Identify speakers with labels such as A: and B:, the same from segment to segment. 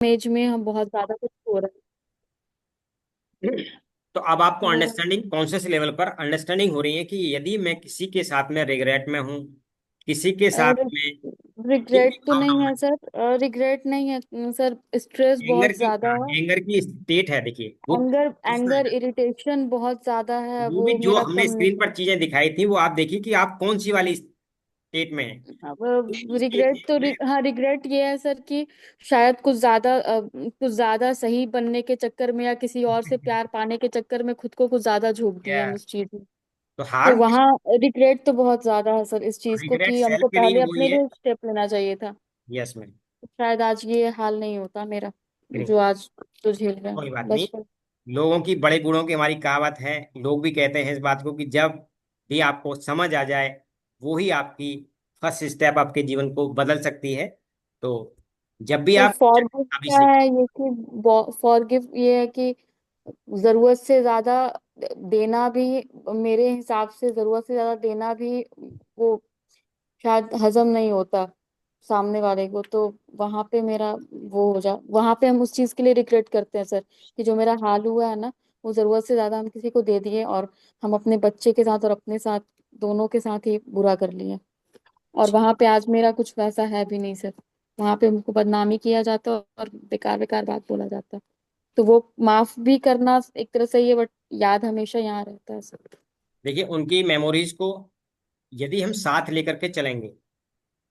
A: As में हम बहुत ज्यादा कुछ हो रहा
B: तो अब आपको
A: है।
B: अंडरस्टैंडिंग कॉन्शियस लेवल पर अंडरस्टैंडिंग हो रही है कि यदि मैं किसी के साथ में रिग्रेट में हूँ, किसी के साथ में जिन भी
A: रिग्रेट तो नहीं
B: भावनाओं में,
A: है सर, रिग्रेट नहीं है सर, स्ट्रेस
B: एंगर
A: बहुत
B: की,
A: ज्यादा है।
B: एंगर की स्टेट है, देखिए वो
A: एंगर
B: गुस्सा है
A: एंगर
B: ना।
A: इरिटेशन बहुत ज्यादा है,
B: वो भी
A: वो
B: जो
A: मेरा
B: हमने
A: कम नहीं।
B: स्क्रीन पर चीजें दिखाई थी वो आप देखिए कि आप कौन सी वाली स्टेट में हैं।
A: अब
B: उसी स्टेट
A: रिग्रेट तो
B: में
A: हाँ, रिग्रेट ये है सर कि शायद कुछ ज्यादा सही बनने के चक्कर में या किसी और से प्यार पाने के चक्कर में खुद को कुछ ज्यादा झोंक दिए हम
B: या
A: इस चीज में।
B: तो
A: तो
B: हार्म
A: वहाँ रिग्रेट तो बहुत ज्यादा है सर इस चीज को,
B: रिग्रेट
A: कि हमको
B: सेल्फ
A: पहले
B: ग्रीन वही
A: अपने
B: है।
A: लिए स्टेप लेना चाहिए था।
B: Yes ma'am.
A: तो शायद आज ये हाल नहीं होता मेरा,
B: ग्रीन।
A: जो आज तो झेल रहे
B: कोई
A: हैं
B: बात नहीं।
A: बस।
B: लोगों की, बड़े बूढ़ों की हमारी कहावत है, लोग भी कहते हैं इस बात को कि जब भी आपको समझ आ जाए वो ही आपकी फर्स्ट स्टेप आपके जीवन को बदल सकती है। तो जब भी
A: सर
B: आप
A: फॉरगिव
B: अभी
A: क्या
B: से।
A: है ये कि फॉरगिव ये है कि जरूरत से ज्यादा देना भी, मेरे हिसाब से जरूरत से ज्यादा देना भी वो शायद हजम नहीं होता सामने वाले को। तो वहां पे मेरा वो हो जा, वहां पे हम उस चीज के लिए रिग्रेट करते हैं सर, कि जो मेरा हाल हुआ है ना, वो जरूरत से ज्यादा हम किसी को दे दिए, और हम अपने बच्चे के साथ और अपने साथ दोनों के साथ ही बुरा कर लिए। और वहां पे आज मेरा कुछ वैसा है भी नहीं सर। वहां पे हमको बदनामी किया जाता है और बेकार बेकार बात बोला जाता है। तो वो माफ भी करना एक तरह से ये, बट याद हमेशा यहाँ रहता है सर।
B: देखिए उनकी मेमोरीज को यदि हम साथ लेकर के चलेंगे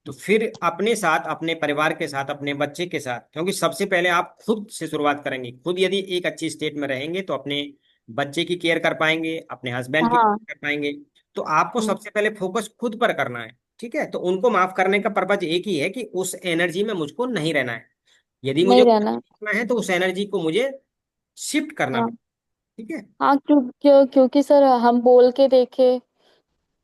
B: तो फिर अपने साथ, अपने परिवार के साथ, अपने बच्चे के साथ, क्योंकि सबसे पहले आप खुद से शुरुआत करेंगे। खुद यदि एक अच्छी स्टेट में रहेंगे तो अपने बच्चे की केयर कर पाएंगे, अपने हस्बैंड की
A: हाँ।
B: केयर कर पाएंगे। तो आपको
A: हम्म,
B: सबसे पहले फोकस खुद पर करना है। ठीक है, तो उनको माफ करने का पर्पज एक ही है कि उस एनर्जी में मुझको नहीं रहना है। यदि मुझे
A: नहीं रहना।
B: करना है तो उस एनर्जी को मुझे शिफ्ट करना
A: हाँ।
B: पड़ेगा। ठीक है।
A: हाँ, क्योंकि सर हम बोल के देखे,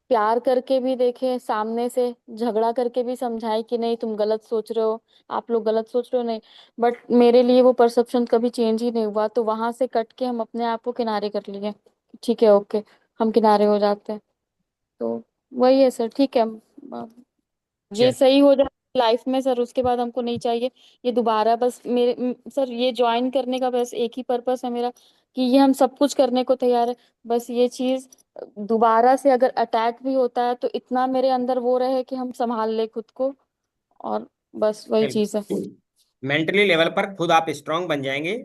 A: प्यार करके भी देखे, सामने से झगड़ा करके भी समझाए कि नहीं तुम गलत सोच रहे हो, आप लोग गलत सोच रहे हो, नहीं। बट मेरे लिए वो परसेप्शन कभी चेंज ही नहीं हुआ, तो वहां से कट के हम अपने आप को किनारे कर लिए। ठीक है, ओके, हम किनारे हो जाते हैं। तो वही है सर, ठीक है। ये
B: चल।
A: सही हो जाए लाइफ में सर, उसके बाद हमको नहीं चाहिए ये दोबारा। बस सर ये ज्वाइन करने का बस एक ही पर्पस है मेरा, कि ये हम सब कुछ करने को तैयार है। बस ये चीज दोबारा से अगर अटैक भी होता है तो इतना मेरे अंदर वो रहे कि हम संभाल ले खुद को। और बस वही चीज है।
B: मेंटली लेवल पर खुद आप स्ट्रांग बन जाएंगे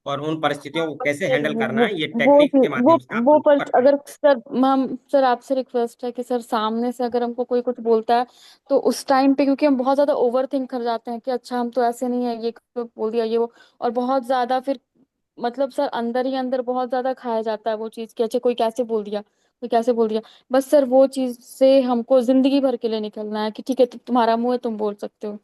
B: और उन परिस्थितियों
A: हाँ,
B: को
A: बस
B: कैसे
A: सर
B: हैंडल करना
A: वो
B: है ये
A: वो
B: टेक्निक के
A: वो
B: माध्यम से आप
A: वो
B: उनको
A: पर
B: कर पाएंगे।
A: अगर सर हम सर आपसे रिक्वेस्ट है कि सर सामने से अगर हमको कोई कुछ बोलता है तो उस टाइम पे, क्योंकि हम बहुत ज्यादा ओवर थिंक कर जाते हैं कि अच्छा हम तो ऐसे नहीं है, ये क्यों बोल दिया ये वो, और बहुत ज्यादा फिर मतलब सर अंदर ही अंदर बहुत ज्यादा खाया जाता है वो चीज कि अच्छा कोई कैसे बोल दिया, कोई कैसे बोल दिया। बस सर वो चीज से हमको जिंदगी भर के लिए निकलना है कि ठीक है, तुम्हारा मुंह है, तुम बोल सकते हो,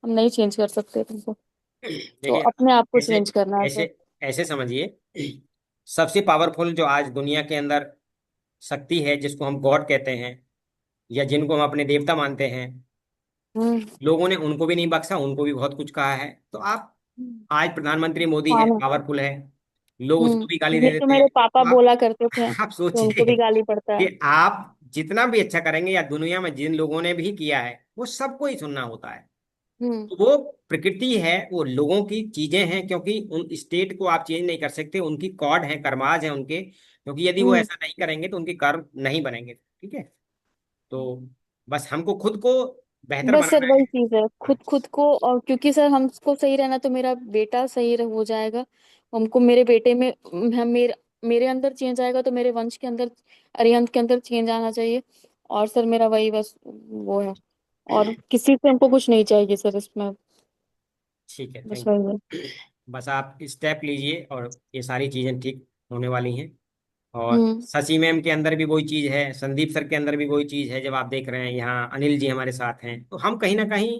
A: हम नहीं चेंज कर सकते तुमको। तो
B: देखिए
A: अपने आप को
B: ऐसे
A: चेंज करना है सर।
B: ऐसे ऐसे समझिए, सबसे पावरफुल जो आज दुनिया के अंदर शक्ति है जिसको हम गॉड कहते हैं या जिनको हम अपने देवता मानते हैं,
A: हम्म।
B: लोगों ने उनको भी नहीं बख्शा, उनको भी बहुत कुछ कहा है। तो आप, आज प्रधानमंत्री मोदी है,
A: हाँ।
B: पावरफुल है, लोग उसको भी गाली दे
A: ये तो
B: देते हैं।
A: मेरे पापा
B: तो
A: बोला करते थे
B: आप
A: कि उनको
B: सोचिए
A: भी गाली पड़ता है।
B: कि आप जितना भी अच्छा करेंगे या दुनिया में जिन लोगों ने भी किया है वो सबको ही सुनना होता है।
A: हम्म।
B: तो वो प्रकृति है, वो लोगों की चीजें हैं, क्योंकि उन स्टेट को आप चेंज नहीं कर सकते, उनकी कॉर्ड है, कर्माज है उनके, क्योंकि यदि वो
A: हम्म।
B: ऐसा नहीं करेंगे तो उनके कर्म नहीं बनेंगे। ठीक है। तो बस हमको खुद को बेहतर
A: बस सर
B: बनाना
A: वही
B: है।
A: चीज है,
B: हाँ,
A: खुद खुद को, और क्योंकि सर हमको सही रहना तो मेरा बेटा सही हो जाएगा। हमको मेरे बेटे में हम मेरे अंदर चेंज आएगा तो मेरे वंश के अंदर, अरिहंत के अंदर चेंज आना चाहिए। और सर मेरा वही बस वो है, और किसी से हमको कुछ नहीं चाहिए सर इसमें।
B: ठीक है,
A: बस
B: थैंक
A: वही है।
B: यू। बस आप स्टेप लीजिए और ये सारी चीजें ठीक होने वाली हैं। और
A: हम्म।
B: शशि मैम के अंदर भी वही चीज है, संदीप सर के अंदर भी वही चीज है। जब आप देख रहे हैं यहाँ अनिल जी हमारे साथ हैं, तो हम कहीं ना कहीं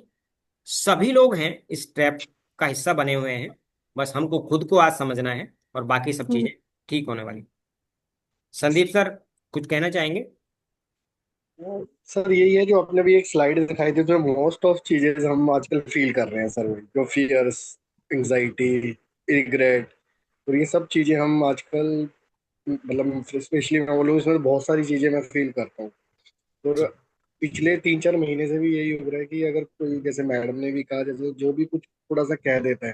B: सभी लोग हैं इस ट्रैप का हिस्सा बने हुए हैं। बस हमको खुद को आज समझना है और बाकी सब
A: हम्म।
B: चीजें ठीक होने वाली। संदीप सर कुछ कहना चाहेंगे?
C: सर यही है जो आपने भी एक स्लाइड दिखाई थी, जो मोस्ट ऑफ चीजें हम आजकल फील कर रहे हैं सर, वही जो फियर्स, एंजाइटी, रिग्रेट, और ये सब चीजें हम आजकल, मतलब स्पेशली मैं बोलूँ इसमें बहुत सारी चीजें मैं फील करता हूँ। और
B: जी।
C: पिछले 3-4 महीने से भी यही हो रहा है कि अगर कोई, जैसे मैडम ने भी कहा, जैसे जो भी कुछ थोड़ा सा कह देता है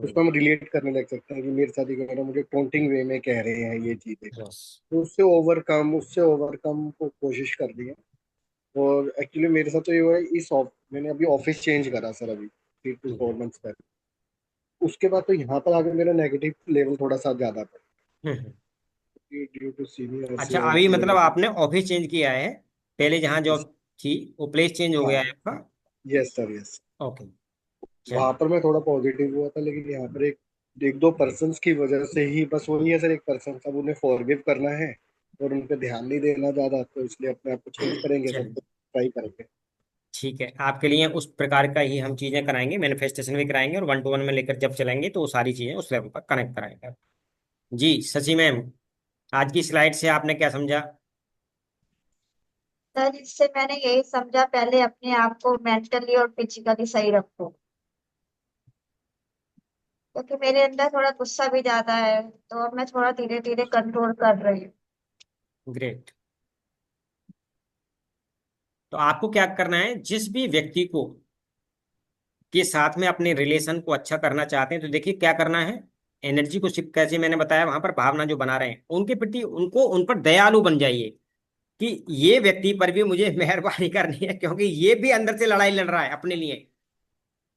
C: उसको हम रिलेट करने लग सकते हैं कि मेरे साथ ये करो, मुझे टोंटिंग वे में कह रहे हैं ये चीजें।
B: यस।
C: तो उससे ओवरकम को कोशिश कर दी है। और एक्चुअली मेरे साथ तो ये हुआ है, मैंने अभी ऑफिस चेंज करा सर, अभी 3 to 4 months पहले। उसके बाद तो यहाँ पर आके मेरा नेगेटिव लेवल थोड़ा सा ज्यादा था, ड्यू टू सीनियर्स
B: अच्छा,
C: और
B: अभी
C: की
B: मतलब
C: वजह से।
B: आपने ऑफिस चेंज किया है? पहले जहाँ जॉब थी वो प्लेस चेंज हो गया
C: हाँ।
B: है आपका?
C: Yes sir, yes.
B: ओके।
C: वहां
B: चलिए।
C: पर मैं थोड़ा पॉजिटिव हुआ था, लेकिन यहाँ पर एक एक दो पर्सन्स की वजह से ही बस वही है सर, एक पर्सन, अब उन्हें फॉरगिव करना है और उन पे ध्यान नहीं देना ज्यादा, तो इसलिए अपने आप को चेंज करेंगे, सब
B: चलिए,
C: कुछ ट्राई करेंगे।
B: ठीक है, आपके लिए उस प्रकार का ही हम चीजें कराएंगे, मैनिफेस्टेशन भी कराएंगे, और 1 to 1 में लेकर जब चलेंगे तो वो सारी चीजें उस लेवल पर कनेक्ट कराएंगे। जी शशि मैम, आज की स्लाइड से आपने क्या समझा?
D: सर इससे मैंने यही समझा, पहले अपने आप को मेंटली और फिजिकली सही रखो, क्योंकि मेरे अंदर थोड़ा गुस्सा भी ज्यादा है, तो अब मैं थोड़ा धीरे धीरे कंट्रोल कर रही हूँ।
B: ग्रेट। तो आपको क्या करना है, जिस भी व्यक्ति को के साथ में अपने रिलेशन को अच्छा करना चाहते हैं, तो देखिए क्या करना है। एनर्जी को शिफ्ट, कैसे मैंने बताया, वहां पर भावना जो बना रहे हैं उनके प्रति उनको उन पर दयालु बन जाइए, कि ये व्यक्ति पर भी मुझे मेहरबानी करनी है, क्योंकि ये भी अंदर से लड़ाई लड़ रहा है अपने लिए।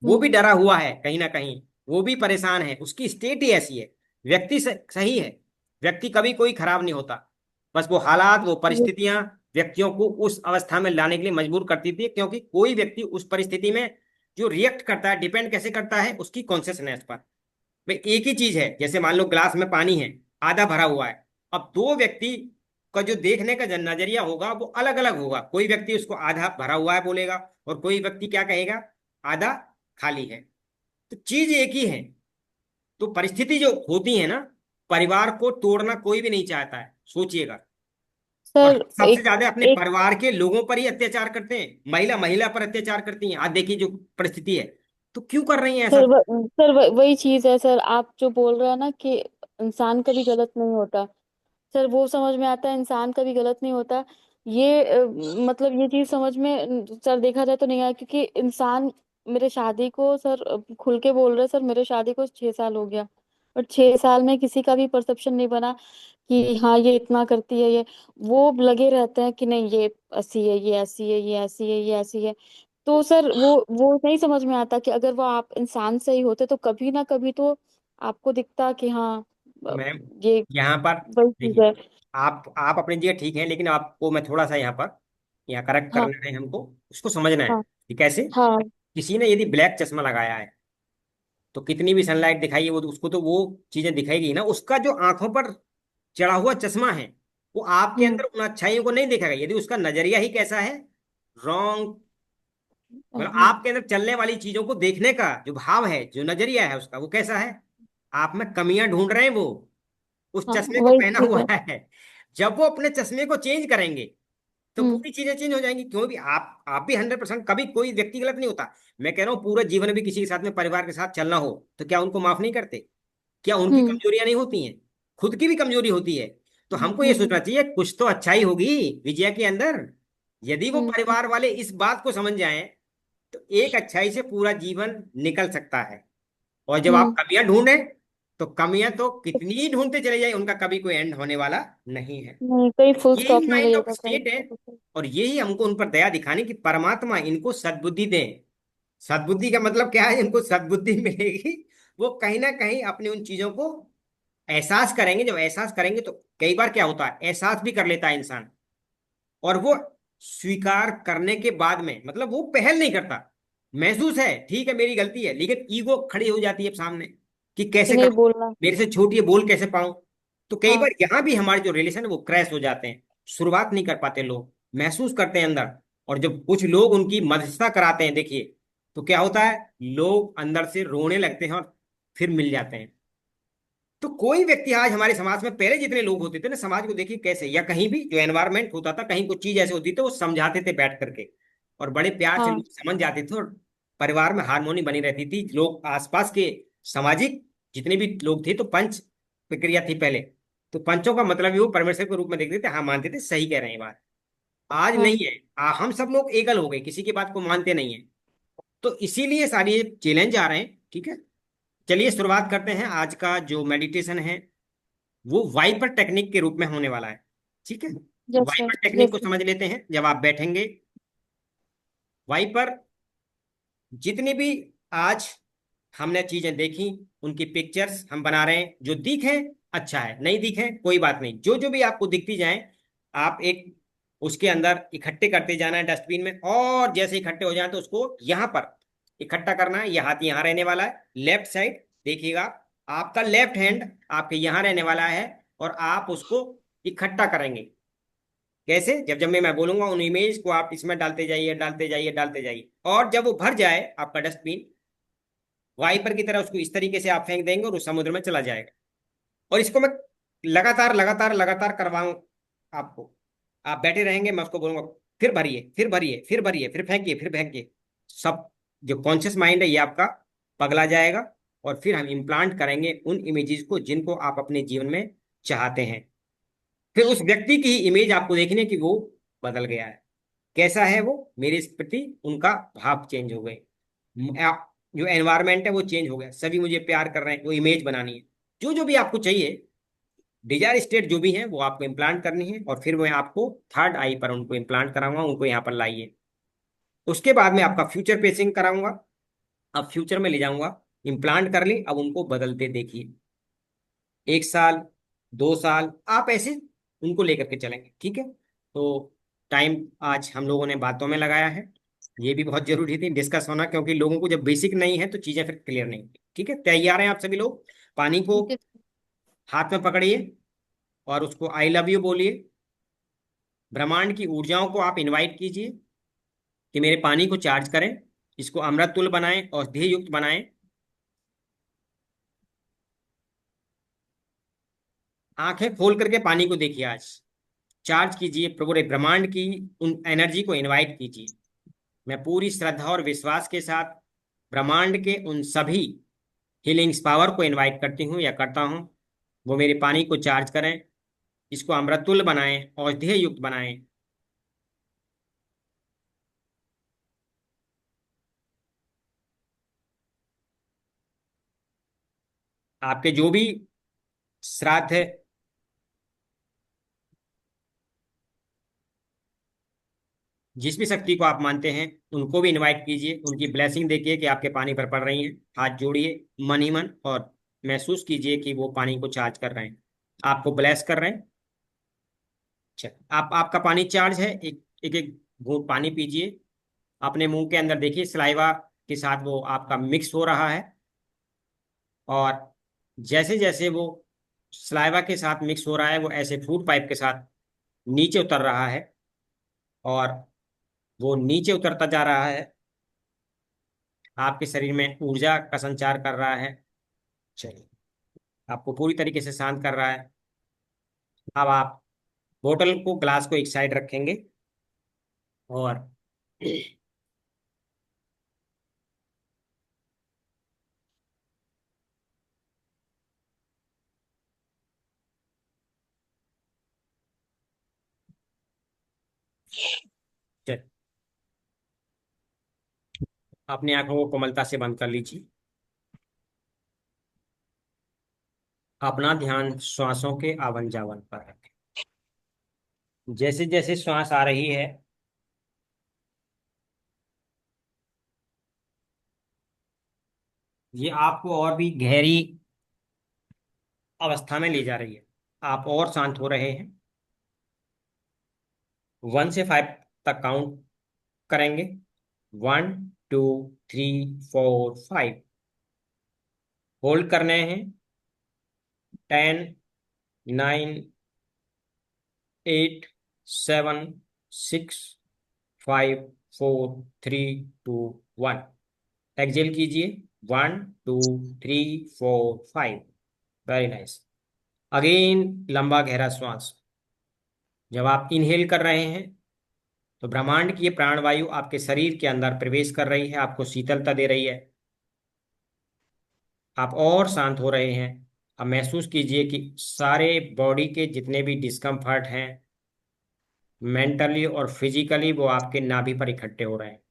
B: वो भी
A: हम्म।
B: डरा हुआ है कहीं ना कहीं, वो भी परेशान है, उसकी स्टेट ही ऐसी है। व्यक्ति सही है, व्यक्ति कभी कोई खराब नहीं होता, बस वो हालात, वो
A: ये-
B: परिस्थितियां व्यक्तियों को उस अवस्था में लाने के लिए मजबूर करती थी, क्योंकि कोई व्यक्ति उस परिस्थिति में जो रिएक्ट करता है, डिपेंड कैसे करता है उसकी कॉन्शियसनेस पर। भाई एक ही चीज है, जैसे मान लो ग्लास में पानी है, आधा भरा हुआ है, अब दो व्यक्ति का जो देखने का नजरिया होगा वो अलग अलग होगा। कोई व्यक्ति उसको आधा भरा हुआ है बोलेगा, और कोई व्यक्ति क्या कहेगा, आधा खाली है। तो चीज एक ही है। तो परिस्थिति जो होती है ना, परिवार को तोड़ना कोई भी नहीं चाहता है, सोचिएगा। और
A: सर
B: हम सबसे
A: एक
B: ज्यादा अपने
A: एक
B: परिवार के लोगों पर ही अत्याचार करते हैं, महिला महिला पर अत्याचार करती हैं, आज देखिए जो परिस्थिति है। तो क्यों कर रही हैं ऐसा?
A: वही चीज है सर, आप जो बोल रहे हैं ना कि इंसान कभी गलत नहीं होता। सर वो समझ में आता है, इंसान कभी गलत नहीं होता। ये मतलब ये चीज समझ में सर देखा जाए तो नहीं आया, क्योंकि इंसान, मेरे शादी को सर खुल के बोल रहे, सर मेरे शादी को 6 साल हो गया, और 6 साल में किसी का भी परसेप्शन नहीं बना कि हाँ ये इतना करती है ये। वो लगे रहते हैं कि नहीं ये ऐसी है, ये ऐसी है, ये ऐसी है, ये ऐसी है। तो सर वो नहीं समझ में आता कि अगर वो आप इंसान सही होते तो कभी ना कभी तो आपको दिखता कि हाँ
B: तो
A: अ,
B: मैम,
A: ये
B: यहाँ पर
A: वही चीज
B: देखिए,
A: है।
B: आप अपनी जगह ठीक है, लेकिन आपको मैं थोड़ा सा यहाँ करेक्ट
A: हाँ
B: करना है, हमको उसको समझना है
A: हाँ
B: कि कैसे।
A: हाँ।
B: किसी ने यदि ब्लैक चश्मा लगाया है, तो कितनी भी सनलाइट दिखाइए वो उसको तो वो चीजें दिखाएगी ना। उसका जो आंखों पर चढ़ा हुआ चश्मा है, वो आपके
A: हम्म।
B: अंदर उन अच्छाइयों को नहीं देखेगा, यदि उसका नजरिया ही कैसा है, रॉन्ग। मतलब
A: हाँ।
B: आपके अंदर चलने वाली चीजों को देखने का जो भाव है, जो नजरिया है उसका, वो कैसा है, आप में कमियां ढूंढ रहे हैं वो, उस
A: हाँ
B: चश्मे को
A: वही
B: पहना
A: चीज
B: हुआ
A: है।
B: है। जब वो अपने चश्मे को चेंज करेंगे तो
A: हम्म।
B: पूरी चीजें चेंज हो जाएंगी। क्यों भी आप भी 100%, कभी कोई व्यक्ति गलत नहीं होता। मैं कह रहा हूँ पूरा जीवन भी किसी के साथ में, परिवार के साथ चलना हो, तो क्या उनको माफ नहीं करते? क्या उनकी
A: हम्म।
B: कमजोरियां नहीं होती हैं? खुद की भी कमजोरी होती है। तो हमको ये
A: हम्म।
B: सोचना चाहिए कुछ तो अच्छाई होगी विजया के अंदर। यदि वो
A: हम्म।
B: परिवार वाले इस बात को समझ जाएं, तो एक अच्छाई से पूरा जीवन निकल सकता है। और जब आप
A: हम्म।
B: कमियां ढूंढें, तो कमियां तो कितनी ही ढूंढते चले जाए, उनका कभी कोई एंड होने वाला नहीं है।
A: नहीं, कहीं फुल
B: यही
A: स्टॉप नहीं
B: माइंड ऑफ
A: लगेगा
B: स्टेट है।
A: कहीं।
B: और यही हमको उन पर दया दिखाने की, परमात्मा इनको सद्बुद्धि दें। सद्बुद्धि का मतलब क्या है, इनको सद्बुद्धि मिलेगी, वो कहीं ना कहीं अपनी उन चीजों को एहसास करेंगे। जब एहसास करेंगे तो कई बार क्या होता है, एहसास भी कर लेता है इंसान, और वो स्वीकार करने के बाद में, मतलब वो पहल नहीं करता। महसूस है ठीक है मेरी गलती है, लेकिन ईगो खड़ी हो जाती है सामने, कि
A: कि
B: कैसे
A: नहीं
B: करूं,
A: बोलना।
B: मेरे से छोटी है, बोल कैसे पाऊं। तो कई
A: हाँ।
B: बार यहाँ भी हमारे जो रिलेशन है वो क्रैश हो जाते हैं। शुरुआत नहीं कर पाते लोग, महसूस करते हैं अंदर। और जब कुछ लोग उनकी मध्यस्थता कराते हैं, देखिए तो क्या होता है, लोग अंदर से रोने लगते हैं और फिर मिल जाते हैं। तो कोई व्यक्ति आज हमारे समाज में, पहले जितने लोग होते थे ना, समाज को देखिए कैसे, या कहीं भी जो एनवायरमेंट होता था, कहीं कुछ चीज ऐसे होती थी, वो समझाते थे बैठ करके, और बड़े प्यार से
A: हाँ।
B: लोग समझ जाते थे, और परिवार में हारमोनी बनी रहती थी। लोग आसपास के सामाजिक जितने भी लोग थे, तो पंच प्रक्रिया थी पहले। तो पंचों का मतलब ही वो परमेश्वर के रूप में देखते थे, हाँ मानते थे, सही कह रहे हैं ये बात। आज
A: हाँ।
B: नहीं है। हम सब लोग एकल हो गए, किसी की बात को मानते नहीं है। तो इसीलिए सारी चैलेंज आ रहे हैं, ठीक है। चलिए शुरुआत करते हैं। आज का जो मेडिटेशन है वो वाइपर टेक्निक के रूप में होने वाला है। ठीक है,
A: yes sir.
B: Wiper technique
A: yes
B: को
A: सर।
B: समझ लेते हैं। जब आप बैठेंगे, वाइपर, जितनी भी आज हमने चीजें देखी उनकी पिक्चर्स हम बना रहे हैं। जो दिखे अच्छा है, नहीं दिखे कोई बात नहीं। जो जो भी आपको दिखती जाए आप एक उसके अंदर इकट्ठे करते जाना है डस्टबिन में। और जैसे इकट्ठे हो जाए तो उसको यहाँ पर इकट्ठा करना है। यह हाथ यहाँ रहने वाला है, लेफ्ट साइड देखिएगा। आपका लेफ्ट हैंड आपके यहाँ रहने वाला है और आप उसको इकट्ठा करेंगे। कैसे? जब जब मैं बोलूंगा उन इमेज को आप इसमें डालते जाइए, डालते जाइए, डालते जाइए। और जब वो भर जाए आपका डस्टबिन, वाइपर की तरह उसको इस तरीके से आप फेंक देंगे और उस समुद्र में चला जाएगा। और इसको मैं लगातार लगातार लगातार करवाऊं आपको। आप बैठे रहेंगे, मैं उसको बोलूंगा फिर भरिए, फिर भरिए, फिर भरिए, फिर फेंकिए, फिर फेंकिए। सब जो कॉन्शियस माइंड है ये आपका पगला जाएगा। और फिर हम इम्प्लांट करेंगे उन इमेजेस को जिनको आप अपने जीवन में चाहते हैं। फिर उस व्यक्ति की इमेज आपको देखने की वो बदल गया है। कैसा है वो? मेरे इस प्रति उनका भाव चेंज हो गए। जो एनवायरमेंट है वो चेंज हो गया। सभी मुझे प्यार कर रहे हैं। वो इमेज बनानी है। जो जो भी आपको चाहिए, डिजायर स्टेट जो भी है वो आपको इम्प्लांट करनी है। और फिर मैं आपको थर्ड आई पर उनको इम्प्लांट कराऊंगा। उनको यहाँ पर लाइए। उसके बाद में आपका फ्यूचर पेसिंग कराऊंगा। अब फ्यूचर में ले जाऊंगा। इम्प्लांट कर ली, अब उनको बदलते देखिए। 1 साल, 2 साल, आप ऐसे उनको लेकर के चलेंगे। ठीक है। तो टाइम आज हम लोगों ने बातों में लगाया है। ये भी बहुत जरूरी थी डिस्कस होना, क्योंकि लोगों को जब बेसिक नहीं है तो चीजें फिर क्लियर नहीं होती। ठीक है, तैयार हैं आप सभी लोग? पानी को
A: ठीक है।
B: हाथ में पकड़िए और उसको आई लव यू बोलिए। ब्रह्मांड की ऊर्जाओं को आप इनवाइट कीजिए कि मेरे पानी को चार्ज करें, इसको अमृत तुल्य बनाएं, औषधि युक्त बनाएं। आंखें खोल करके पानी को देखिए। आज चार्ज कीजिए, पूरे ब्रह्मांड की उन एनर्जी को इनवाइट कीजिए। मैं पूरी श्रद्धा और विश्वास के साथ ब्रह्मांड के उन सभी हीलिंग्स पावर को इनवाइट करती हूँ या करता हूँ। वो मेरे पानी को चार्ज करें, इसको अमृतुल्य बनाएं, औषधीय युक्त बनाएं। आपके जो भी श्राद्ध है, जिस भी शक्ति को आप मानते हैं, उनको भी इनवाइट कीजिए। उनकी ब्लेसिंग देखिए कि आपके पानी पर पड़ रही हैं। हाथ जोड़िए मन ही मन और महसूस कीजिए कि वो पानी को चार्ज कर रहे हैं, आपको ब्लेस कर रहे हैं। अच्छा, आप आपका पानी चार्ज है। एक एक एक घूंट पानी पीजिए। अपने मुंह के अंदर देखिए, सलाइवा के साथ वो आपका मिक्स हो रहा है। और जैसे जैसे वो सलाइवा के साथ मिक्स हो रहा है, वो ऐसे फूड पाइप के साथ नीचे उतर रहा है। और वो नीचे उतरता जा रहा है, आपके शरीर में ऊर्जा का संचार कर रहा है। चलिए, आपको पूरी तरीके से शांत कर रहा है। अब आप बोतल को, ग्लास को एक साइड रखेंगे और चलिए, अपनी आंखों को कोमलता से बंद कर लीजिए। अपना ध्यान श्वासों के आवन जावन पर रखें। जैसे जैसे श्वास आ रही है, ये आपको और भी गहरी अवस्था में ले जा रही है। आप और शांत हो रहे हैं। 1 से 5 तक काउंट करेंगे। 1, 2, 3, 4, 5। होल्ड करने हैं। 10, 9, 8, 7, 6, 5, 4, 3, 2, 1। एक्सेल कीजिए। 1, 2, 3, 4, 5। Very nice. अगेन लंबा गहरा श्वास। जब आप इनहेल कर रहे हैं तो ब्रह्मांड की ये प्राणवायु आपके शरीर के अंदर प्रवेश कर रही है, आपको शीतलता दे रही है। आप और शांत हो रहे हैं। अब महसूस कीजिए कि सारे बॉडी के जितने भी डिस्कम्फर्ट हैं, मेंटली और फिजिकली, वो आपके नाभि पर इकट्ठे हो रहे हैं।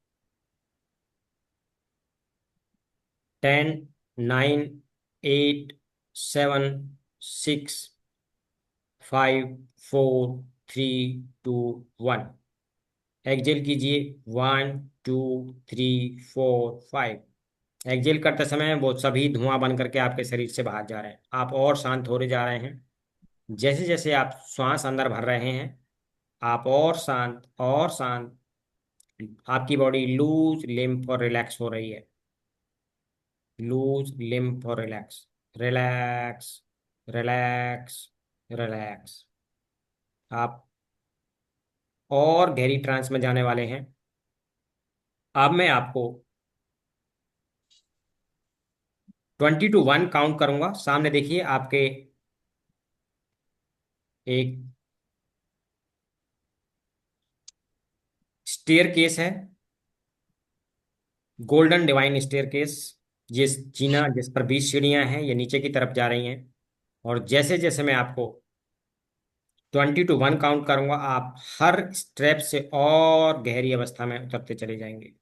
B: 10, 9, 8, 7, 6, 5, 4, 3, 2, 1। एक्जेल कीजिए। 1, 2, 3, 4, 5। एक्जेल करते समय वो सभी धुआं बन करके आपके शरीर से बाहर जा रहे हैं। आप और शांत होते जा रहे हैं। जैसे जैसे आप श्वास अंदर भर रहे हैं, आप और शांत और शांत। आपकी बॉडी लूज लिम्फ और रिलैक्स हो रही है। लूज लिम्फ और रिलैक्स, रिलैक्स, रिलैक्स, रिलैक्स। आप और गहरी ट्रांस में जाने वाले हैं। अब मैं आपको 20 to 1 काउंट करूंगा। सामने देखिए, आपके एक स्टेयर केस है, गोल्डन डिवाइन स्टेयर केस। जिस पर 20 सीढ़ियां हैं, ये नीचे की तरफ जा रही हैं। और जैसे जैसे मैं आपको 20 to 1 काउंट करूंगा, आप हर स्टेप से और गहरी अवस्था में उतरते चले जाएंगे,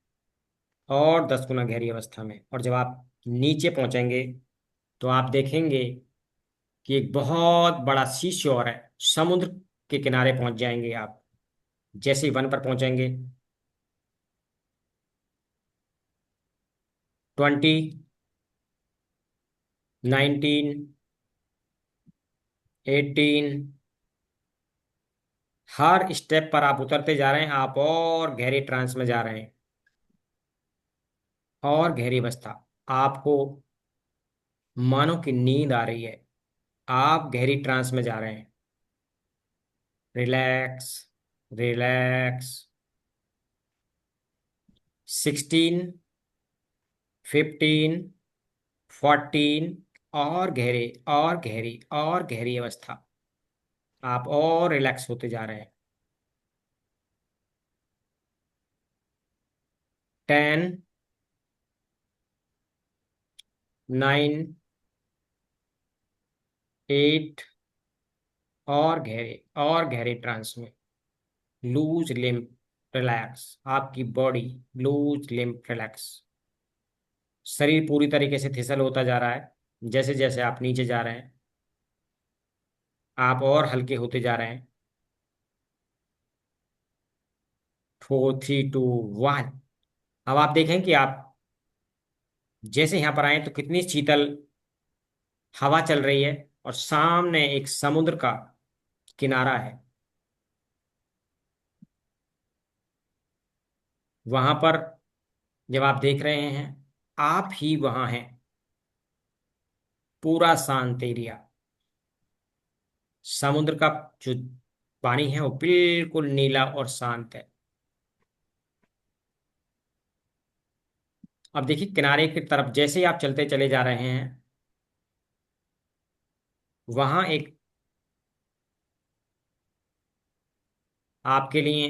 B: और 10 गुना गहरी अवस्था में। और जब आप नीचे पहुंचेंगे, तो आप देखेंगे कि एक बहुत बड़ा सी शोर है। समुद्र के किनारे पहुंच जाएंगे आप। जैसे ही 1 पर पहुंचेंगे, 20, 19, 18। हर स्टेप पर आप उतरते जा रहे हैं, आप और गहरी ट्रांस में जा रहे हैं, और गहरी अवस्था। आपको मानो कि नींद आ रही है। आप गहरी ट्रांस में जा रहे हैं। Relax, relax. 16, 15, 14। और गहरे, और गहरी, और गहरी अवस्था। आप और रिलैक्स होते जा रहे हैं। 10, 9, 8। और गहरे, और गहरे ट्रांस में। Loose limp, relax. आपकी बॉडी लूज लिम्प, रिलैक्स। शरीर पूरी तरीके से फिसल होता जा रहा है। जैसे जैसे आप नीचे जा रहे हैं, आप और हल्के होते जा रहे हैं। 4, 3, 2, 1। अब आप देखें कि आप जैसे यहाँ पर आए तो कितनी शीतल हवा चल रही है, और सामने एक समुद्र का किनारा है। वहां पर जब आप देख रहे हैं, आप ही वहां हैं। पूरा शांत एरिया। समुद्र का जो पानी है वो बिल्कुल नीला और शांत है। अब देखिए, किनारे की तरफ जैसे ही आप चलते चले जा रहे हैं, वहां एक आपके लिए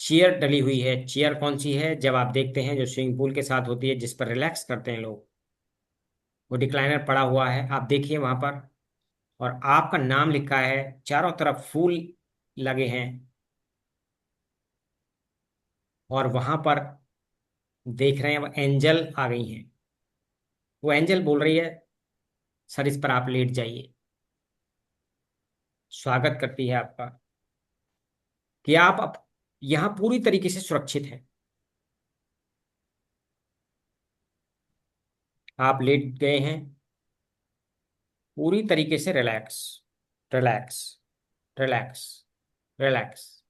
B: चेयर डली हुई है। चेयर कौन सी है? जब आप देखते हैं, जो स्विमिंग पूल के साथ होती है, जिस पर रिलैक्स करते हैं लोग, वो डिक्लाइनर पड़ा हुआ है। आप देखिए वहां पर, और आपका नाम लिखा है। चारों तरफ फूल लगे हैं, और वहां पर देख रहे हैं, वो एंजल आ गई हैं। वो एंजल बोल रही है, सर इस पर आप लेट जाइए। स्वागत करती है आपका, कि आप अब यहाँ पूरी तरीके से सुरक्षित हैं। आप लेट गए हैं, पूरी तरीके से relax, relax, relax, relax,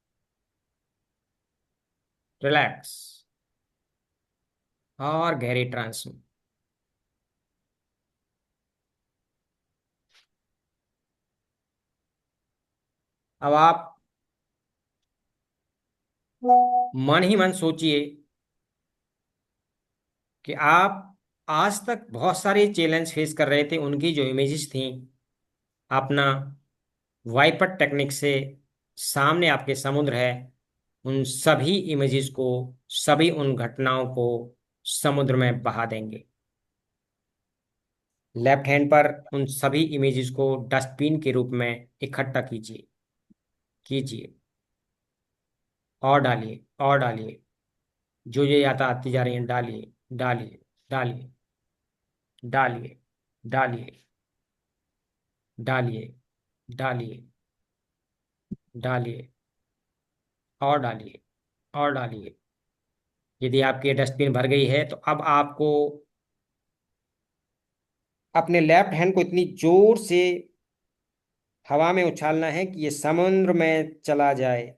B: relax. और गहरी ट्रांस में। अब आप मन ही मन सोचिए कि आप आज तक बहुत सारे चैलेंज फेस कर रहे थे। उनकी जो इमेजेस थी, अपना वाइपर टेक्निक से सामने आपके समुद्र है, उन सभी इमेजेस को, सभी उन घटनाओं को समुद्र में बहा देंगे। लेफ्ट हैंड पर उन सभी इमेजेस को डस्टबिन के रूप में इकट्ठा कीजिए, कीजिए, और डालिए, और डालिए। जो ये याद आती जा रही हैं, डालिए, डालिए, डालिए, डालिए। डालिए, डालिए, डालिए, डालिए, और डालिए, और डालिए। यदि आपकी डस्टबिन भर गई है तो अब आपको अपने लेफ्ट हैंड को इतनी जोर से हवा में उछालना है कि ये समुद्र में चला जाए।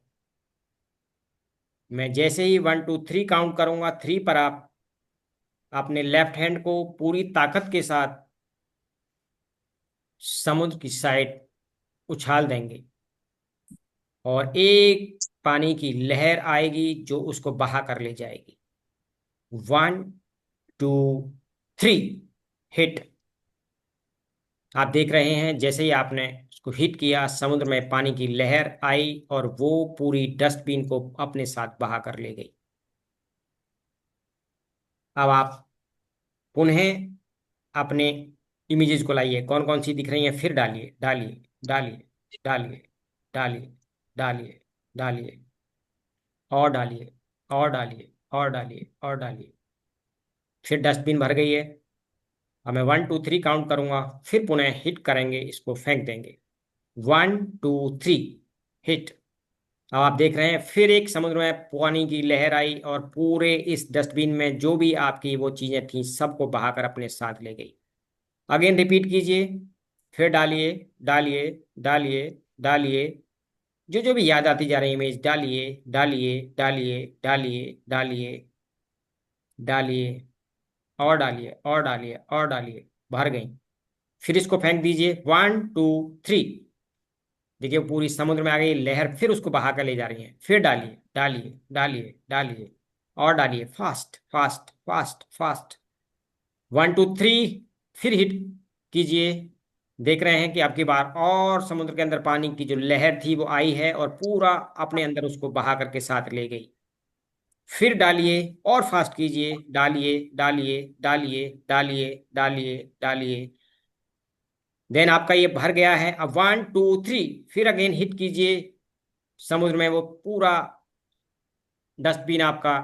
B: मैं जैसे ही 1 2 3 काउंट करूंगा, 3 पर आप अपने लेफ्ट हैंड को पूरी ताकत के साथ समुद्र की साइड उछाल देंगे और एक पानी की लहर आएगी जो उसको बहा कर ले जाएगी। 1 2 3, हिट। आप देख रहे हैं जैसे ही आपने उसको हिट किया, समुद्र में पानी की लहर आई और वो पूरी डस्टबिन को अपने साथ बहा कर ले गई। अब आप पुनः अपने इमेजेस को लाइए, कौन कौन सी दिख रही हैं फिर डालिए, डालिए, डालिए, डालिए, डालिए, डालिए, डालिए, और डालिए, और डालिए, और डालिए, और डालिए। फिर डस्टबिन भर गई है। अब मैं 1 2 3 काउंट करूंगा, फिर पुनः हिट करेंगे, इसको फेंक देंगे। 1 2 3, हिट। अब आप देख रहे हैं फिर एक समुद्र में पानी की लहर आई और पूरे इस डस्टबिन में जो भी आपकी वो चीजें थी सबको बहाकर अपने साथ ले गई। अगेन रिपीट कीजिए, फिर डालिए, डालिए, डालिए, डालिए, जो जो भी याद आती जा रही इमेज डालिए, डालिए, डालिए, डालिए, डालिए, डालिए, और डालिए, और डालिए, और डालिए, भर गई। फिर इसको फेंक दीजिए। 1 2 3, देखिए पूरी समुद्र में आ गई लहर, फिर उसको बहा कर ले जा रही है। फिर डालिए, डालिए, डालिए, डालिए, और डालिए, फास्ट फास्ट फास्ट फास्ट। 1 2 3, फिर हिट कीजिए। देख रहे हैं कि आपकी बार और समुद्र के अंदर पानी की जो लहर थी वो आई है और पूरा अपने अंदर उसको बहा करके साथ ले गई। फिर डालिए और फास्ट कीजिए, डालिए, डालिए, डालिए, डालिए, डालिए, डालिए। देन आपका ये भर गया है। अब 1 2 3, फिर अगेन हिट कीजिए। समुद्र में वो पूरा डस्टबिन आपका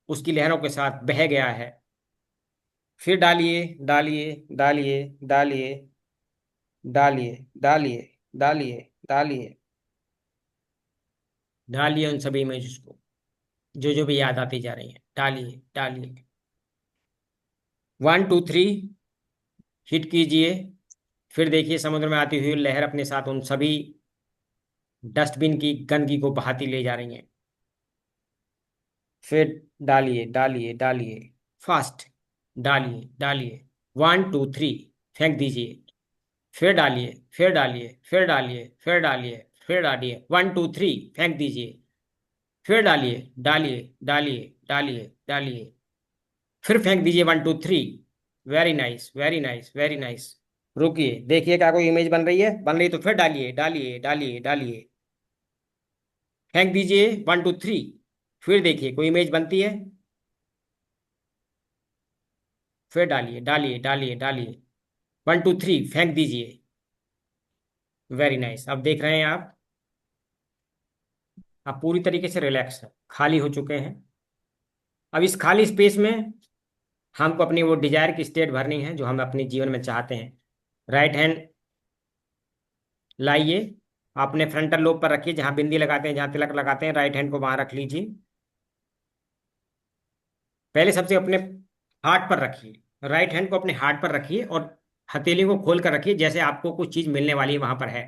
B: उसकी लहरों के साथ बह गया है। फिर डालिए, डालिए, डालिए, डालिए, डालिए, डालिए, डालिए, डालिए, डालिए उन सभी इमेजेस को जो जो भी याद आती जा रही हैं, डालिए, डालिए। 1 2 3, हिट कीजिए। फिर देखिए समुद्र में आती हुई लहर अपने साथ उन सभी डस्टबिन की गंदगी को बहाती ले जा रही हैं। फिर डालिए, डालिए, डालिए, फास्ट, डालिए, डालिए। 1 2 3, फेंक दीजिए। फिर डालिए, फिर डालिए, फिर डालिए, फिर डालिए, फिर डालिए। 1 2 3, फेंक दीजिए। फिर डालिए, डालिए, डालिए, डालिए, डालिए, फिर फेंक दीजिए। 1 2 3, very nice, very nice, very nice. रुकिए, देखिए क्या कोई इमेज बन रही है? बन रही तो फिर डालिए, डालिए, डालिए, डालिए, फेंक दीजिए। 1 2 3, फिर देखिए कोई इमेज बनती है। फिर डालिए, डालिए, डालिए, डालिए। 1 2 3, फेंक दीजिए। Very nice. अब देख रहे हैं आप पूरी तरीके से रिलैक्स है, खाली हो चुके हैं। अब इस खाली स्पेस में हमको अपनी वो डिजायर की स्टेट भरनी है जो हम अपने जीवन में चाहते हैं। राइट हैंड लाइए, अपने फ्रंटल लोब पर रखिए, जहां बिंदी लगाते हैं, जहां तिलक लगाते हैं, राइट हैंड को वहां रख लीजिए। पहले सबसे अपने हार्ट पर रखिए, राइट हैंड को अपने हार्ट पर रखिए और हथेली को खोल कर रखिए जैसे आपको कुछ चीज मिलने वाली है वहां पर है।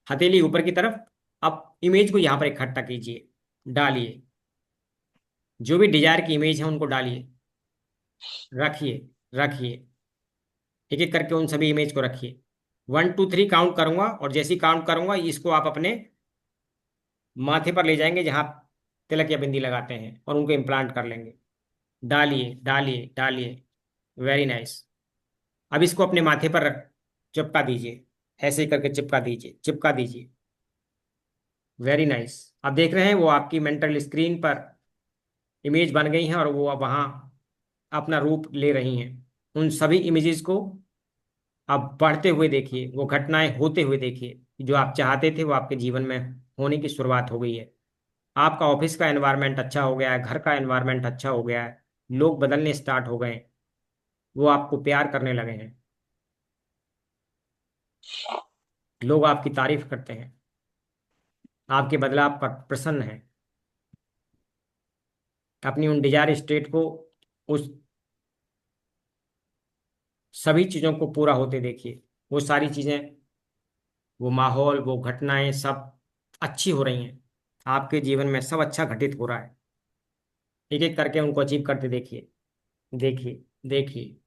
B: हथेली ऊपर की तरफ। अब इमेज को यहां पर इकट्ठा कीजिए, डालिए, जो भी डिजायर की इमेज है उनको डालिए, रखिए, रखिए, एक एक करके उन सभी इमेज को रखिए। 1 2 3 काउंट करूंगा और जैसी काउंट करूंगा इसको आप अपने माथे पर ले जाएंगे जहां तिलक या बिंदी लगाते हैं और उनको इम्प्लांट कर लेंगे। डालिए, डालिए, डालिए, वेरी नाइस। अब इसको अपने माथे पर चिपका दीजिए, ऐसे ही करके चिपका दीजिए, चिपका दीजिए। Very nice. अब देख रहे हैं वो आपकी मेंटल स्क्रीन पर इमेज बन गई हैं और वो अब वहाँ अपना रूप ले रही हैं। उन सभी इमेजेस को अब बढ़ते हुए देखिए, वो घटनाएं होते हुए देखिए, जो आप चाहते थे वो आपके जीवन में होने की शुरुआत हो गई है। आपका ऑफिस का एनवायरनमेंट अच्छा हो गया है, घर का एनवायरनमेंट अच्छा हो गया है, लोग बदलने स्टार्ट हो गए हैं, वो आपको प्यार करने लगे हैं। लोग आपकी तारीफ करते हैं, आपके बदलाव पर प्रसन्न हैं। अपनी उन डिजायर स्टेट को, उस सभी चीजों को पूरा होते देखिए। वो सारी चीजें, वो माहौल, वो घटनाएं सब अच्छी हो रही हैं। आपके जीवन में सब अच्छा घटित हो रहा है। एक एक करके उनको अचीव करते देखिए। देखिए, देखिए।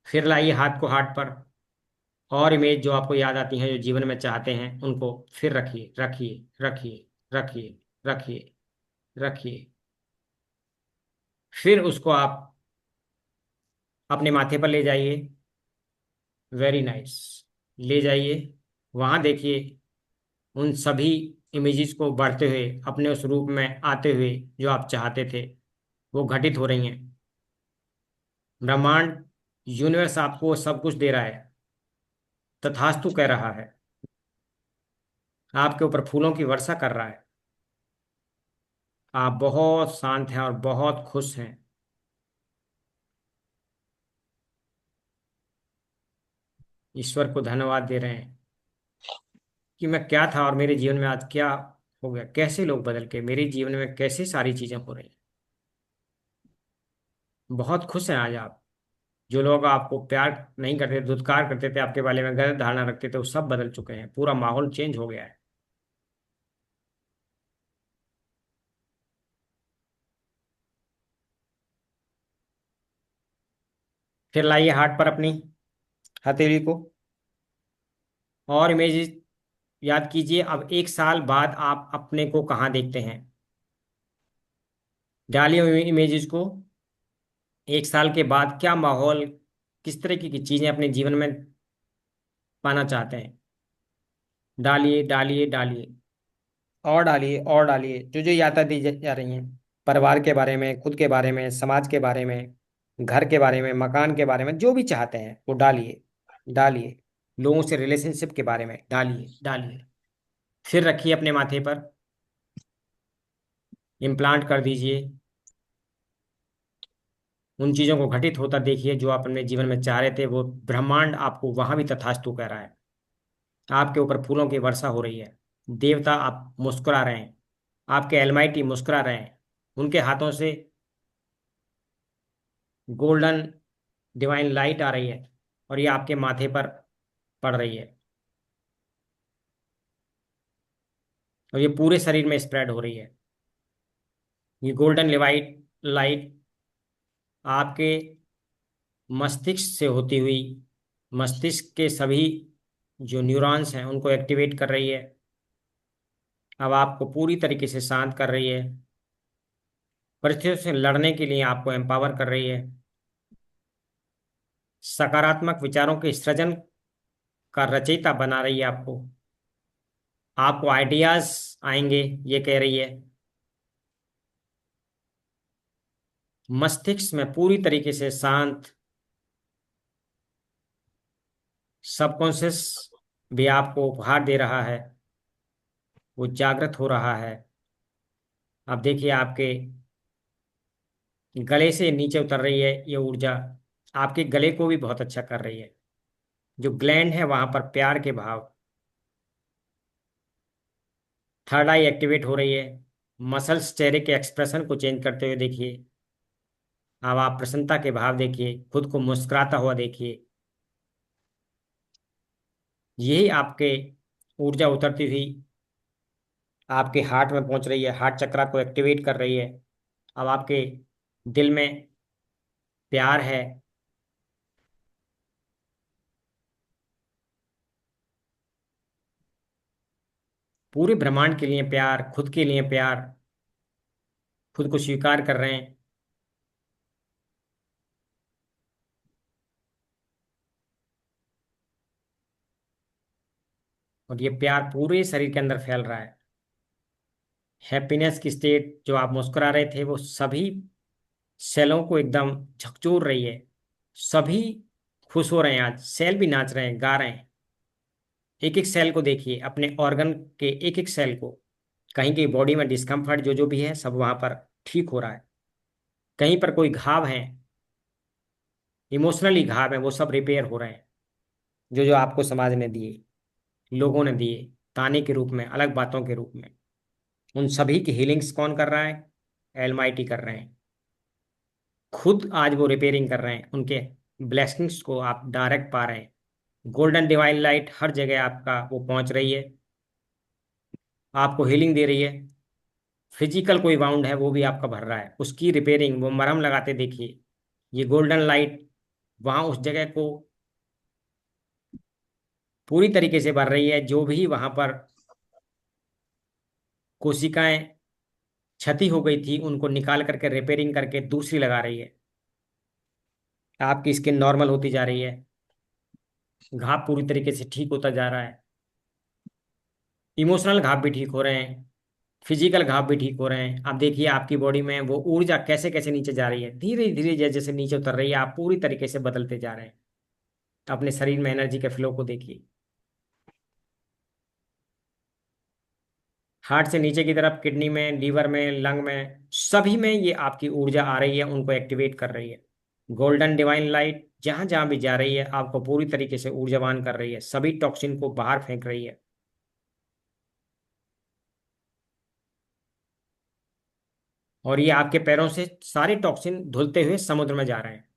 B: फिर लाइए हाथ को हार्ट पर, और इमेज जो आपको याद आती हैं, जो जीवन में चाहते हैं, उनको फिर रखिए, रखिए, रखिए, रखिए, रखिए, रखिए। फिर उसको आप अपने माथे पर ले जाइए। Very nice. ले जाइए, वहां देखिए उन सभी इमेजेस को बढ़ते हुए, अपने उस रूप में आते हुए जो आप चाहते थे, वो घटित हो रही हैं। ब्रह्मांड, यूनिवर्स आपको सब कुछ दे रहा है, तथास्तु कह रहा है, आपके ऊपर फूलों की वर्षा कर रहा है। आप बहुत शांत हैं और बहुत खुश हैं। ईश्वर को धन्यवाद दे रहे हैं कि मैं क्या था और मेरे जीवन में आज क्या हो गया, कैसे लोग बदल के मेरे जीवन में कैसे सारी चीजें हो रही हैं। बहुत खुश हैं आज आप। जो लोग आपको प्यार नहीं करते, धुतकार करते थे, आपके बारे में गलत धारणा रखते थे, वो सब बदल चुके हैं। पूरा माहौल चेंज हो गया है। फिर लाइए हार्ट पर अपनी हथेली को, और इमेज याद कीजिए। अब एक साल बाद आप अपने को कहाँ देखते हैं? डालिए इमेजेस को। एक साल के बाद क्या माहौल, किस तरह की चीजें अपने जीवन में पाना चाहते हैं? डालिए, डालिए, डालिए, और डालिए, और डालिए। जो जो यादें दी जा रही हैं, परिवार के बारे में, खुद के बारे में, समाज के बारे में, घर के बारे में, मकान के बारे में, जो भी चाहते हैं वो डालिए, डालिए। लोगों से रिलेशनशिप के बारे में डालिए, डालिए। फिर रखिए अपने माथे पर, इम्प्लांट कर दीजिए। उन चीजों को घटित होता देखिए जो आप अपने जीवन में चाह रहे थे। वो ब्रह्मांड आपको वहां भी तथास्तु कह रहा है। आपके ऊपर फूलों की वर्षा हो रही है। देवता आप मुस्कुरा रहे हैं, आपके एलमाइटी मुस्कुरा रहे हैं। उनके हाथों से गोल्डन डिवाइन लाइट आ रही है, और ये आपके माथे पर पड़ रही है, और ये पूरे शरीर में स्प्रेड हो रही है। ये गोल्डन लाइट लाइट आपके मस्तिष्क से होती हुई, मस्तिष्क के सभी जो न्यूरॉन्स हैं उनको एक्टिवेट कर रही है। अब आपको पूरी तरीके से शांत कर रही है। परिस्थितियों से लड़ने के लिए आपको एम्पावर कर रही है। सकारात्मक विचारों के सृजन का रचयिता बना रही है आपको। आपको आइडियाज आएंगे, ये कह रही है। मस्तिष्क में पूरी तरीके से शांत। सबकॉन्शियस भी आपको उपहार दे रहा है, वो जागृत हो रहा है। अब देखिए आपके गले से नीचे उतर रही है ये ऊर्जा। आपके गले को भी बहुत अच्छा कर रही है। जो ग्लैंड है वहां पर प्यार के भाव। थर्ड आई एक्टिवेट हो रही है। मसल्स चेहरे के एक्सप्रेशन को चेंज करते हुए देखिए। अब आप प्रसन्नता के भाव देखिए, खुद को मुस्कुराता हुआ देखिए। यही आपके ऊर्जा उतरती हुई आपके हार्ट में पहुंच रही है, हार्ट चक्रा को एक्टिवेट कर रही है। अब आपके दिल में प्यार है। पूरे ब्रह्मांड के लिए प्यार, खुद के लिए प्यार, खुद को स्वीकार कर रहे हैं। और ये प्यार पूरे शरीर के अंदर फैल रहा है। हैप्पीनेस की स्टेट, जो आप मुस्कुरा रहे थे, वो सभी सेलों को एकदम झकझोर रही है। सभी खुश हो रहे हैं। आज सेल भी नाच रहे हैं, गा रहे हैं। एक एक सेल को देखिए, अपने ऑर्गन के एक एक सेल को। कहीं की बॉडी में डिस्कम्फर्ट जो जो भी है, सब वहां पर ठीक हो रहा है। कहीं पर कोई घाव है, इमोशनली घाव है, वो सब रिपेयर हो रहे हैं, जो जो आपको समाज ने दिए। लोगों ने दिए, ताने के रूप में, अलग बातों के रूप में, उन सभी की हीलिंग्स कौन कर रहा है? एलमाइटी कर रहे हैं। खुद आज वो रिपेयरिंग कर रहे हैं, उनके ब्लेसिंग्स को आप डायरेक्ट पा रहे हैं। गोल्डन डिवाइन लाइट हर जगह आपका वो पहुंच रही है, आपको हीलिंग दे रही है। फिजिकल कोई वाउंड है वो भी आपका भर रहा है, उसकी रिपेयरिंग, वो मरहम लगाते देखिए, ये गोल्डन लाइट वहां उस जगह को पूरी तरीके से भर रही है। जो भी वहां पर कोशिकाएं क्षति हो गई थी उनको निकाल करके रिपेयरिंग करके दूसरी लगा रही है। आपकी स्किन नॉर्मल होती जा रही है, घाव पूरी तरीके से ठीक होता जा रहा है, इमोशनल घाव भी ठीक हो रहे हैं, फिजिकल घाव भी ठीक हो रहे हैं। आप देखिए आपकी बॉडी में वो ऊर्जा कैसे कैसे नीचे जा रही है, धीरे धीरे जैसे जैसे नीचे उतर रही है, आप पूरी तरीके से बदलते जा रहे हैं। अपने शरीर में एनर्जी के फ्लो को देखिए, हार्ट से नीचे की तरफ किडनी में, लीवर में, लंग में, सभी में ये आपकी ऊर्जा आ रही है, उनको एक्टिवेट कर रही है। गोल्डन डिवाइन लाइट जहां जहां भी जा रही है आपको पूरी तरीके से ऊर्जावान कर रही है, सभी टॉक्सिन को बाहर फेंक रही है। और ये आपके पैरों से सारे टॉक्सिन धुलते हुए समुद्र में जा रहे हैं,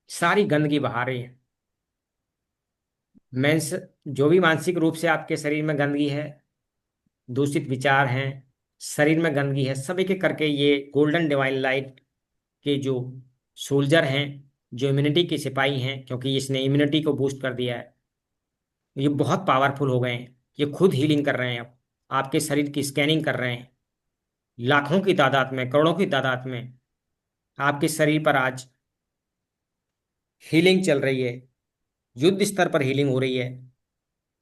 B: सारी गंदगी बहा रही है। मेंस जो भी मानसिक रूप से आपके शरीर में गंदगी है, दूषित विचार हैं, शरीर में गंदगी है, सभी के करके ये गोल्डन डिवाइन लाइट के जो सोल्जर हैं, जो इम्यूनिटी के सिपाही हैं, क्योंकि इसने इम्यूनिटी को बूस्ट कर दिया है, ये बहुत पावरफुल हो गए हैं। ये खुद हीलिंग कर रहे हैं, अब आपके शरीर की स्कैनिंग कर रहे हैं, लाखों की तादाद में, करोड़ों की तादाद में आपके शरीर पर आज हीलिंग चल रही है। युद्ध स्तर पर हीलिंग हो रही है,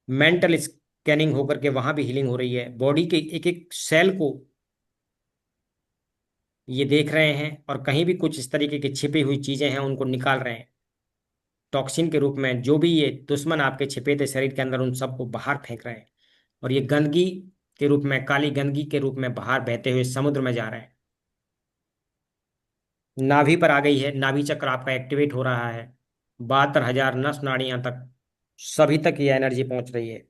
B: मेंटल स्कैनिंग होकर के वहां भी हीलिंग हो रही है। बॉडी के एक एक सेल को ये देख रहे हैं, और कहीं भी कुछ इस तरीके की छिपी हुई चीजें हैं उनको निकाल रहे हैं। टॉक्सिन के रूप में जो भी ये दुश्मन आपके छिपे थे शरीर के अंदर, उन सबको बाहर फेंक रहे हैं। और ये गंदगी के रूप में, काली गंदगी के रूप में बाहर बहते हुए समुद्र में जा रहे हैं। नाभि पर आ गई है, नाभि चक्र आपका एक्टिवेट हो रहा है, 72,000 नस नाड़ियां तक, सभी तक ये एनर्जी पहुंच रही है।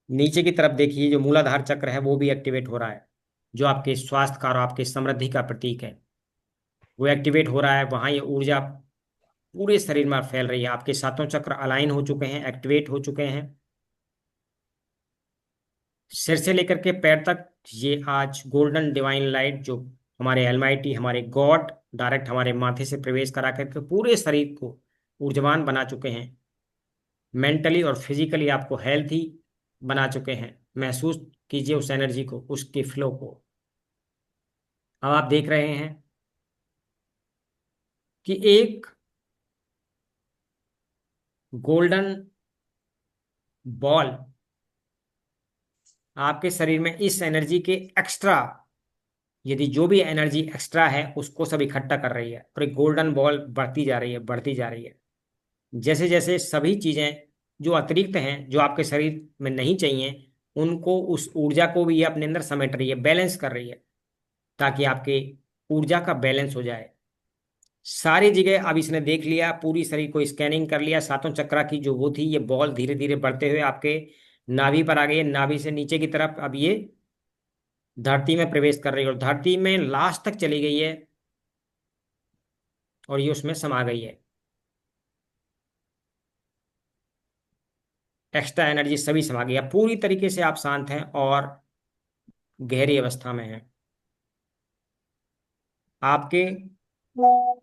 B: नीचे की तरफ देखिए, जो मूलाधार चक्र है वो भी एक्टिवेट हो रहा है, जो आपके स्वास्थ्य का और आपके समृद्धि का प्रतीक है, वो एक्टिवेट हो रहा है। वहां ये ऊर्जा पूरे शरीर में फैल रही है। आपके सातों चक्र अलाइन हो चुके हैं, एक्टिवेट हो चुके हैं, सिर से लेकर के पैर तक। ये आज गोल्डन डिवाइन लाइट जो हमारे एलमाइटी, हमारे गॉड डायरेक्ट हमारे माथे से प्रवेश करा करके पूरे शरीर को ऊर्जावान बना चुके हैं, मेंटली और फिजिकली आपको हेल्थी बना चुके हैं। महसूस कीजिए उस एनर्जी को, उसके फ्लो को। अब आप देख रहे हैं कि एक गोल्डन बॉल आपके शरीर में इस एनर्जी के एक्स्ट्रा, यदि जो भी एनर्जी एक्स्ट्रा है उसको सब इकट्ठा कर रही है, और एक गोल्डन बॉल बढ़ती जा रही है, बढ़ती जा रही है। जैसे जैसे सभी चीजें जो अतिरिक्त हैं, जो आपके शरीर में नहीं चाहिए, उनको, उस ऊर्जा को भी ये अपने अंदर समेट रही है, बैलेंस कर रही है, ताकि आपके ऊर्जा का बैलेंस हो जाए। सारी जगह अब इसने देख लिया, पूरी शरीर को स्कैनिंग कर लिया, सातों चक्रा की जो वो थी, ये बॉल धीरे धीरे बढ़ते हुए आपके नाभि पर आ गई है। नाभि से नीचे की तरफ अब ये धरती में प्रवेश कर रही है, और धरती में लास्ट तक चली गई है, और ये उसमें समा गई है। एक्स्ट्रा एनर्जी सभी समा गई है, पूरी तरीके से आप शांत हैं और गहरी अवस्था में हैं। आपके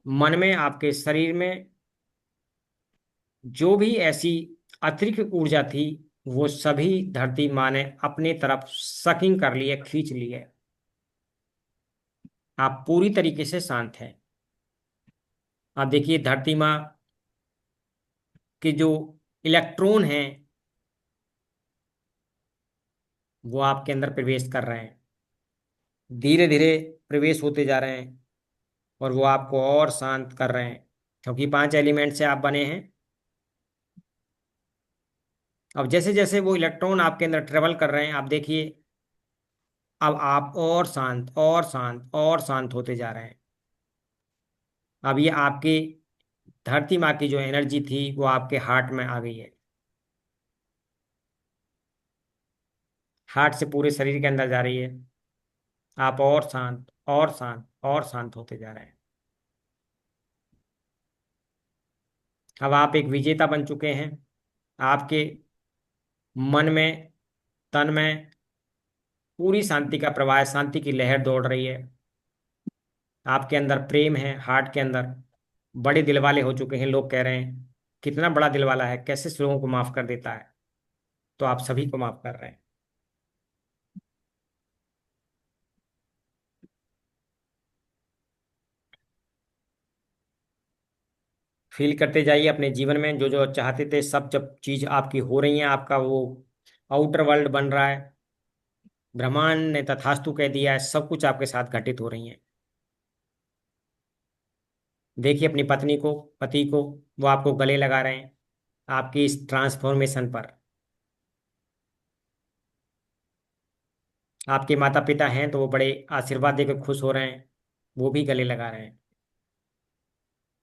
B: मन में, आपके शरीर में जो भी ऐसी अतिरिक्त ऊर्जा थी, वो सभी धरती माँ ने अपने तरफ सकिंग कर ली है, खींच ली है। आप पूरी तरीके से शांत हैं। आप देखिए धरती माँ के जो इलेक्ट्रॉन हैं वो आपके अंदर प्रवेश कर रहे हैं, धीरे धीरे प्रवेश होते जा रहे हैं, और वो आपको और शांत कर रहे हैं, क्योंकि 5 एलिमेंट से आप बने हैं। अब जैसे जैसे वो इलेक्ट्रॉन आपके अंदर ट्रेवल कर रहे हैं, आप देखिए अब आप और शांत और शांत और शांत होते जा रहे हैं। अब ये आपके धरती माँ की जो एनर्जी थी वो आपके हार्ट में आ गई है। हार्ट से पूरे शरीर के अंदर जा रही है। आप और शांत और शांत और शांत होते जा रहे हैं। अब आप एक विजेता बन चुके हैं। आपके मन में, तन में पूरी शांति का प्रवाह है, शांति की लहर दौड़ रही है। आपके अंदर प्रेम है, हार्ट के अंदर बड़े दिल वाले हो चुके हैं। लोग कह रहे हैं कितना बड़ा दिल वाला है, कैसे लोगों को माफ कर देता है। तो आप सभी को माफ कर रहे हैं। फील करते जाइए अपने जीवन में जो जो चाहते थे सब, जब चीज आपकी हो रही है, आपका वो आउटर वर्ल्ड बन रहा है, ब्रह्मांड ने तथास्तु कह दिया है, सब कुछ आपके साथ घटित हो रही है। देखिए अपनी पत्नी को, पति को, वो आपको गले लगा रहे हैं आपकी इस ट्रांसफॉर्मेशन पर। आपके माता पिता हैं तो वो बड़े आशीर्वाद देकर खुश हो रहे हैं, वो भी गले लगा रहे हैं।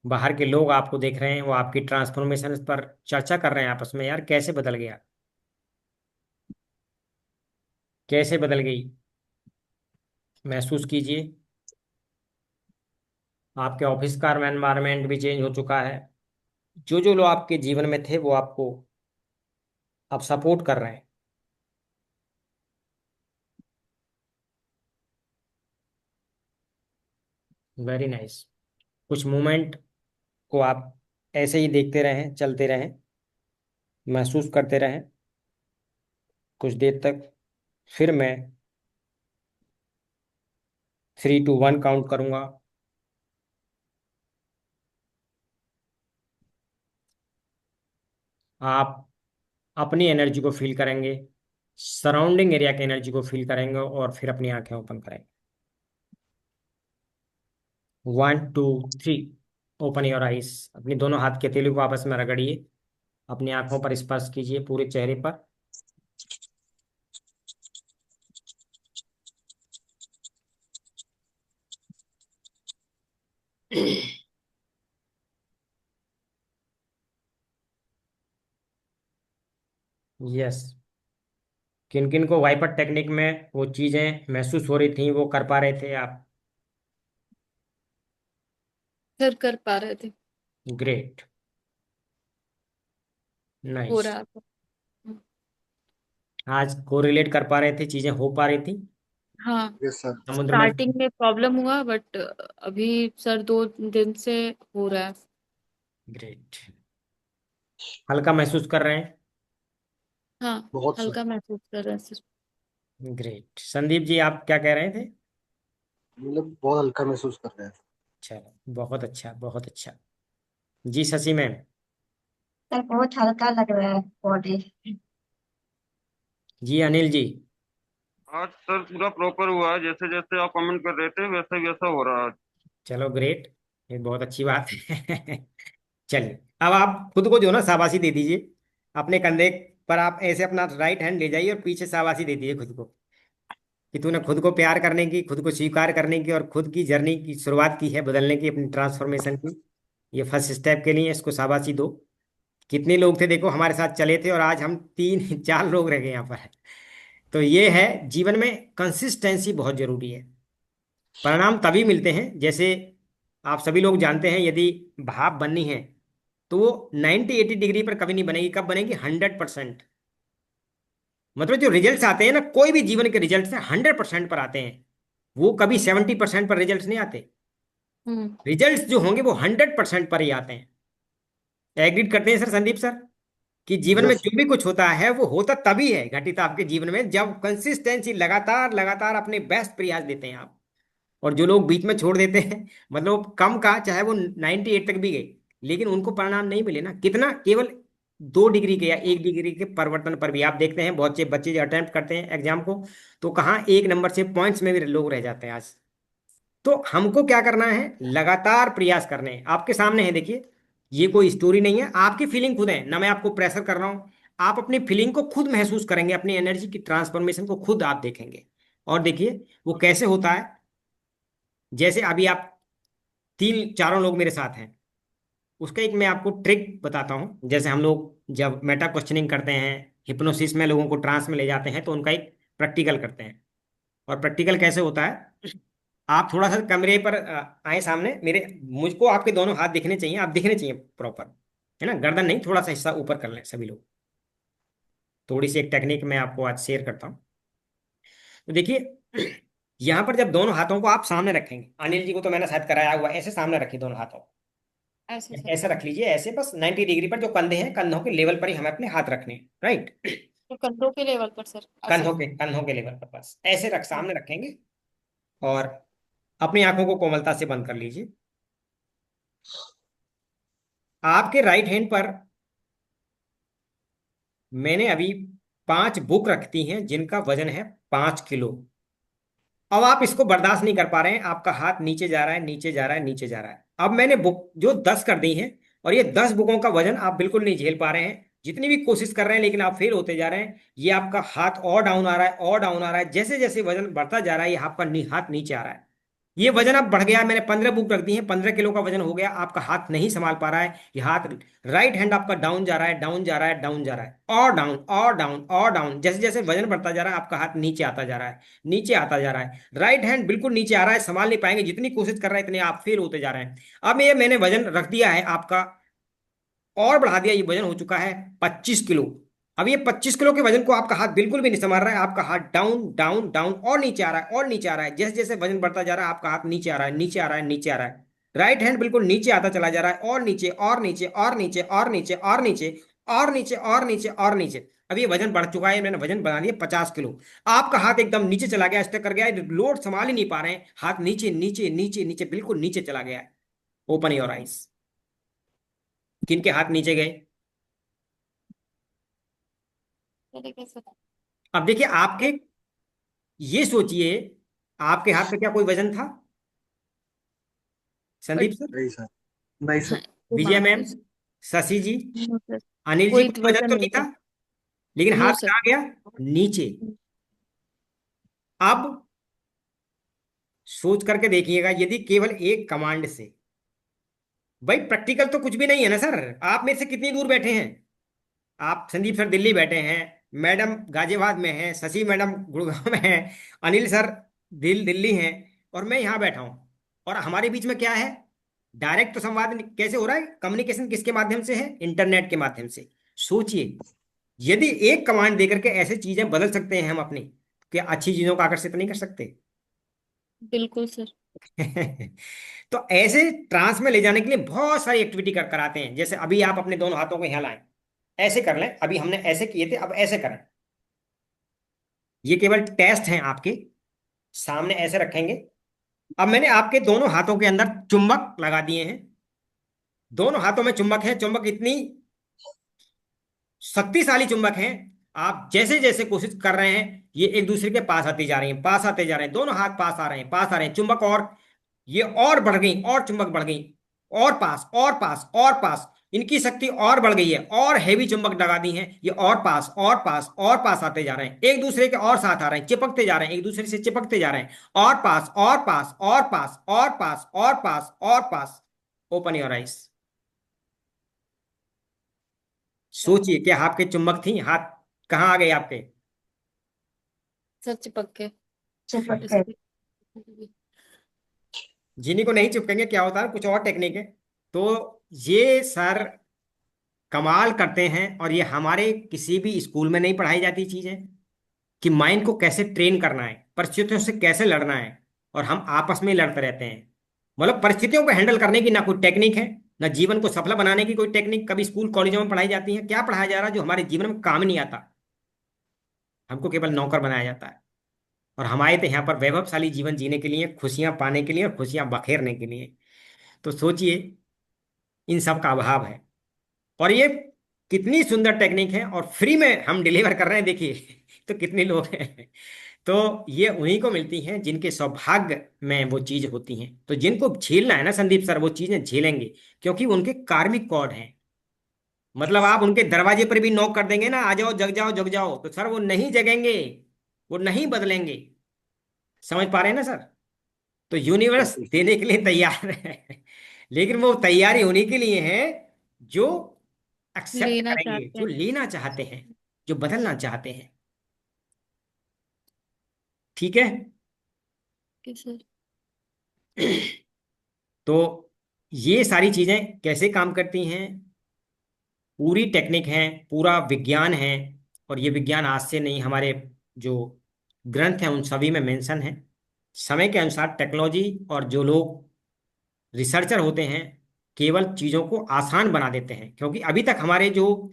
B: बाहर के लोग आपको देख रहे हैं, वो आपकी ट्रांसफॉर्मेशन पर चर्चा कर रहे हैं आपस में, यार कैसे बदल गया, कैसे बदल गई। महसूस कीजिए आपके ऑफिस का एनवायरनमेंट भी चेंज हो चुका है। जो जो लोग आपके जीवन में थे वो आपको अब सपोर्ट कर रहे हैं। Very nice. कुछ मोमेंट को आप ऐसे ही देखते रहें, चलते रहें, महसूस करते रहें कुछ देर तक। फिर मैं 3 to 1 काउंट करूंगा। आप अपनी एनर्जी को फील करेंगे, सराउंडिंग एरिया की एनर्जी को फील करेंगे और फिर अपनी आंखें ओपन करेंगे। 1 2 3। Open your eyes. अपनी दोनों हाथ के हथेली को आपस में रगड़िए, अपनी आंखों पर स्पर्श कीजिए, पूरे चेहरे पर। यस। किन किन को वाइपर टेक्निक में वो चीजें महसूस हो रही थी, वो कर पा रहे थे आप?
A: सर कर पा रहे थे।
B: ग्रेट।
A: हो
B: नाइस।
A: रहा था।
B: आज कोरिलेट कर पा रहे थे, चीजें हो पा रही थी
A: हाँ।
C: Yes sir.
B: समुद्र में।
A: स्टार्टिंग में प्रॉब्लम हुआ बट अभी सर 2 दिन से हो रहा है।
B: ग्रेट। हल्का महसूस कर रहे हैं।
A: हाँ।
C: बहुत सर।
A: हल्का महसूस कर रहे हैं सर।
B: ग्रेट। संदीप जी आप क्या कह रहे थे?
C: मतलब बहुत हल्का महसूस कर रहे हैं।
B: चलो बहुत अच्छा, बहुत अच्छा। जी शशि मैम।
D: सर बहुत हल्का लग रहा है बॉडी।
B: जी अनिल जी।
E: आज सर पूरा प्रॉपर हुआ है, जैसे जैसे आप कमेंट कर रहे थे वैसे वैसा हो रहा है।
B: चलो ग्रेट, ये बहुत अच्छी बात है। चलिए अब आप खुद को जो ना शाबाशी दे दीजिए। अपने कंधे पर आप ऐसे अपना राइट हैंड ले जाइए और पीछे शाबाशी दे दीजिए खुद को, कि तूने खुद को प्यार करने की, खुद को स्वीकार करने की और खुद की जर्नी की शुरुआत की है, बदलने की, अपनी ट्रांसफॉर्मेशन की। ये फर्स्ट स्टेप के लिए इसको शाबाशी दो। कितने लोग थे देखो हमारे साथ चले थे और आज हम 3 4 लोग रह गए यहाँ पर। तो ये है, जीवन में कंसिस्टेंसी बहुत जरूरी है। परिणाम तभी मिलते हैं, जैसे आप सभी लोग जानते हैं, यदि भाप बननी है तो वो 90 80 डिग्री पर कभी नहीं बनेगी। कब बनेगी? 100%। मतलब जो रिजल्ट्स आते हैं ना, कोई भी जीवन के रिजल्ट से 100% पर आते हैं। वो कभी 70% पर रिजल्ट नहीं आते।
A: हम्म।
B: रिजल्ट्स जो होंगे वो 100% पर ही आते हैं। एग्रीड करते हैं सर संदीप सर, कि जीवन में
C: यस।
B: जो भी कुछ होता है वो होता तभी है घटित आपके जीवन में, जब कंसिस्टेंसी, लगातार लगातार अपने बेस्ट प्रयास देते हैं आप। और जो लोग बीच में छोड़ देते हैं, मतलब कम का, चाहे वो 98 तक भी गए लेकिन उनको परिणाम नहीं मिले ना, कितना, केवल 2 डिग्री के या 1 डिग्री के परिवर्तन पर भी आप देखते हैं बहुत से बच्चे जो अटेम्प्ट करते हैं एग्जाम को, तो कहाँ 1 नंबर से पॉइंट्स में भी लोग रह जाते हैं आज। तो हमको क्या करना है? लगातार प्रयास करने हैं। आपके सामने है देखिए, ये कोई स्टोरी नहीं है, आपकी फीलिंग खुद है ना, मैं आपको प्रेशर कर रहा हूं। आप अपनी फीलिंग को खुद महसूस करेंगे, अपनी एनर्जी की ट्रांसफॉर्मेशन को खुद आप देखेंगे। और देखिए वो कैसे होता है। जैसे अभी आप 3 4 लोग मेरे साथ हैं, उसका एक मैं आपको ट्रिक बताता हूँ। जैसे हम लोग जब मेटा क्वेश्चनिंग करते हैं, हिप्नोसिस में लोगों को ट्रांस में ले जाते हैं, तो उनका एक प्रैक्टिकल करते हैं। और प्रैक्टिकल कैसे होता है, आप थोड़ा सा कमरे पर आए सामने मेरे, मुझको आपके दोनों हाथ दिखने चाहिए, आप दिखने चाहिए प्रॉपर, है ना, गर्दन नहीं, थोड़ा सा हिस्सा ऊपर कर लें सभी लोग। थोड़ी सी एक टेक्निक मैं आपको आज शेयर करता हूँ। तो देखिए, यहाँ पर जब दोनों हाथों को आप सामने रखेंगे, अनिल जी को तो मैंने शायद कराया हुआ, ऐसे सामने रखिए दोनों हाथों को,
A: ऐसे सर।
B: ऐसे रख लीजिए, ऐसे बस 90 डिग्री पर, जो कंधे हैं कंधों के लेवल पर ही हमें अपने हाथ रखने हैं, राइट।
A: तो कंधों के लेवल पर सर, ऐसे।
B: कंधों के लेवल पर बस ऐसे रख सामने रखेंगे। और अपनी आंखों को कोमलता से बंद कर लीजिए। आपके राइट हैंड पर मैंने अभी 5 बुक रख दी हैं जिनका वजन है 5 किलो। अब आप इसको बर्दाश्त नहीं कर पा रहे हैं, आपका हाथ नीचे जा रहा है, नीचे जा रहा है, नीचे जा रहा है। अब मैंने बुक जो 10 कर दी हैं, और ये 10 बुकों का वजन आप बिल्कुल नहीं झेल पा रहे हैं, जितनी भी कोशिश कर रहे हैं लेकिन आप फेल होते जा रहे हैं। ये आपका हाथ और डाउन आ रहा है, और डाउन आ रहा है, जैसे जैसे वजन बढ़ता जा रहा है ये आपका हाथ नीचे आ रहा है। ये वजन अब बढ़ गया है, मैंने 15 बुक रख दी है, 15 किलो का वजन हो गया, आपका हाथ नहीं संभाल पा रहा है। ये हाथ, राइट हैंड आपका डाउन जा रहा है, डाउन जा रहा है, डाउन जा रहा है, और डाउन, और डाउन, और डाउन, जैसे जैसे वजन बढ़ता जा रहा है आपका हाथ नीचे आता जा रहा है, नीचे आता जा रहा है। राइट हैंड बिल्कुल नीचे आ रहा है, संभाल नहीं पाएंगे, जितनी कोशिश कर रहे हैं इतने आप फेल होते जा रहे हैं। अब ये मैंने वजन रख दिया है आपका, और बढ़ा दिया, ये वजन हो चुका है 25 किलो। अब ये 25 किलो के वजन को आपका हाथ बिल्कुल भी नहीं संभाल रहा है, आपका हाथ डाउन, डाउन, डाउन, और नीचे आ रहा है, और नीचे आ रहा है, जैसे जैसे वजन बढ़ता जा रहा है आपका हाथ नीचे आ रहा है, नीचे आ रहा है, नीचे आ रहा है। राइट हैंड बिल्कुल नीचे आता चला जा रहा है, और नीचे, और नीचे, और नीचे, और नीचे, और नीचे, और नीचे, और नीचे, और नीचे। अब ये वजन बढ़ चुका है, मैंने वजन बना दिया 50 किलो। आपका हाथ एकदम नीचे चला गया, स्टक कर गया है, लोड संभाल ही नहीं पा रहे हैं, हाथ नीचे, नीचे, नीचे, नीचे, बिल्कुल नीचे चला गया है। Open your eyes. किनके हाथ नीचे गए?
A: चलेगा सर।
B: अब देखिए आपके, ये सोचिए, आपके हाथ में क्या कोई वजन था? संदीप
A: बट
B: सर,
C: नहीं सर। नहीं सर।
B: विजय
A: दिमाग
B: मैम,
A: में सर।
B: शशि जी,
A: नो सर।
B: अनिल जी,
A: कोई
B: कोई वजन
A: वजन
B: तो
A: नहीं
B: नहीं था,
A: था।
B: लेकिन
A: नो
B: हाथ
A: सर।
B: कहाँ गया? नीचे। अब सोच करके देखिएगा, यदि केवल एक कमांड से, भाई प्रैक्टिकल तो कुछ भी नहीं है ना सर, आप मेरे से कितनी दूर बैठे हैं? आप, संदीप सर दिल्ली बैठे हैं, मैडम गाजियाबाद में हैं, शशि मैडम गुड़गांव में हैं, अनिल सर दिल्ली हैं, और मैं यहाँ बैठा हूँ। और हमारे बीच में क्या है? डायरेक्ट तो संवाद कैसे हो रहा है, कम्युनिकेशन किसके माध्यम से है? इंटरनेट के माध्यम से। सोचिए, यदि एक कमांड देकर के ऐसे चीजें बदल सकते हैं हम अपनी, क्या अच्छी चीजों को आकर्षित नहीं कर सकते?
A: बिल्कुल सर।
B: तो ऐसे ट्रांस में ले जाने के लिए बहुत सारी एक्टिविटी कराते हैं। जैसे अभी आप अपने दोनों हाथों को यहाँ लाएं, ऐसे कर लें, अभी हमने ऐसे किए थे, अब ऐसे करें। ये केवल टेस्ट हैं आपके सामने, ऐसे रखेंगे। अब मैंने आपके दोनों हाथों के अंदर चुंबक लगा दिए हैं, दोनों हाथों में चुंबक है, चुंबक इतनी शक्तिशाली चुंबक हैं, आप जैसे जैसे कोशिश कर रहे हैं ये एक दूसरे के पास आती जा रही हैं, पास आते जा रहे हैं, दोनों हाथ पास आ रहे हैं, पास आ रहे हैं चुंबक, और ये और बढ़ गई, और चुंबक बढ़ गई, और पास, और पास, और पास, इनकी शक्ति और बढ़ गई है, और हैवी चुंबक लगा दी हैं, ये और पास, और पास, और पास आते जा रहे हैं, एक दूसरे के और साथ आ रहे हैं, चिपकते जा रहे हैं, एक दूसरे से चिपकते जा रहे हैं, और पास, और पास, और पास, और पास, और पास, और पास। Open your eyes. सोचिए, क्या आपके चुंबक थी? हाथ कहाँ आ गए आपके?
A: सर चिपक के।
D: चिपक
A: इस
D: गए।
A: पे।
B: जिन्हीं को नहीं चिपकेंगे क्या होता है, कुछ और टेक्निक है। तो ये सर कमाल करते हैं, और ये हमारे किसी भी स्कूल में नहीं पढ़ाई जाती चीजें, कि माइंड को कैसे ट्रेन करना है, परिस्थितियों से कैसे लड़ना है, और हम आपस में लड़ते रहते हैं। मतलब परिस्थितियों को हैंडल करने की ना कोई टेक्निक है, ना जीवन को सफल बनाने की कोई टेक्निक कभी स्कूल कॉलेजों में पढ़ाई जाती है। क्या पढ़ाया जा रहा है जो हमारे जीवन में काम नहीं आता? हमको केवल नौकर बनाया जाता है। और हम आए थे यहाँ पर वैभवशाली जीवन जीने के लिए, खुशियां पाने के लिए, और खुशियां बखेरने के लिए। तो सोचिए, इन सब का अभाव है, और ये कितनी सुंदर टेक्निक है, और फ्री में हम डिलीवर कर रहे हैं, देखिए। तो कितने लोग हैं। तो ये उन्हीं को मिलती हैं जिनके सौभाग्य में वो चीज होती हैं। तो जिनको झेलना है ना संदीप सर, वो चीजें झेलेंगे, क्योंकि उनके कार्मिक कॉर्ड हैं। मतलब आप उनके दरवाजे पर भी नॉक कर देंगे ना, आ जाओ, जग जाओ, जग जाओ, तो सर वो नहीं जगेंगे, वो नहीं बदलेंगे। समझ पा रहे हैं ना सर? तो यूनिवर्स
C: बिल्कुल।
B: देने के लिए तैयार है। लेकिन वो तैयारी होने के लिए है जो एक्सेप्ट
A: लेना
B: करेंगे,
A: चाहते
B: जो
A: हैं।
B: लेना चाहते हैं, जो बदलना चाहते हैं। ठीक है।
A: Okay sir.
B: तो ये सारी चीजें कैसे काम करती हैं, पूरी टेक्निक है, पूरा विज्ञान है। और ये विज्ञान आज से नहीं, हमारे जो ग्रंथ हैं उन सभी में मेंशन है। समय के अनुसार टेक्नोलॉजी और जो लोग रिसर्चर होते हैं केवल चीजों को आसान बना देते हैं, क्योंकि अभी तक हमारे जो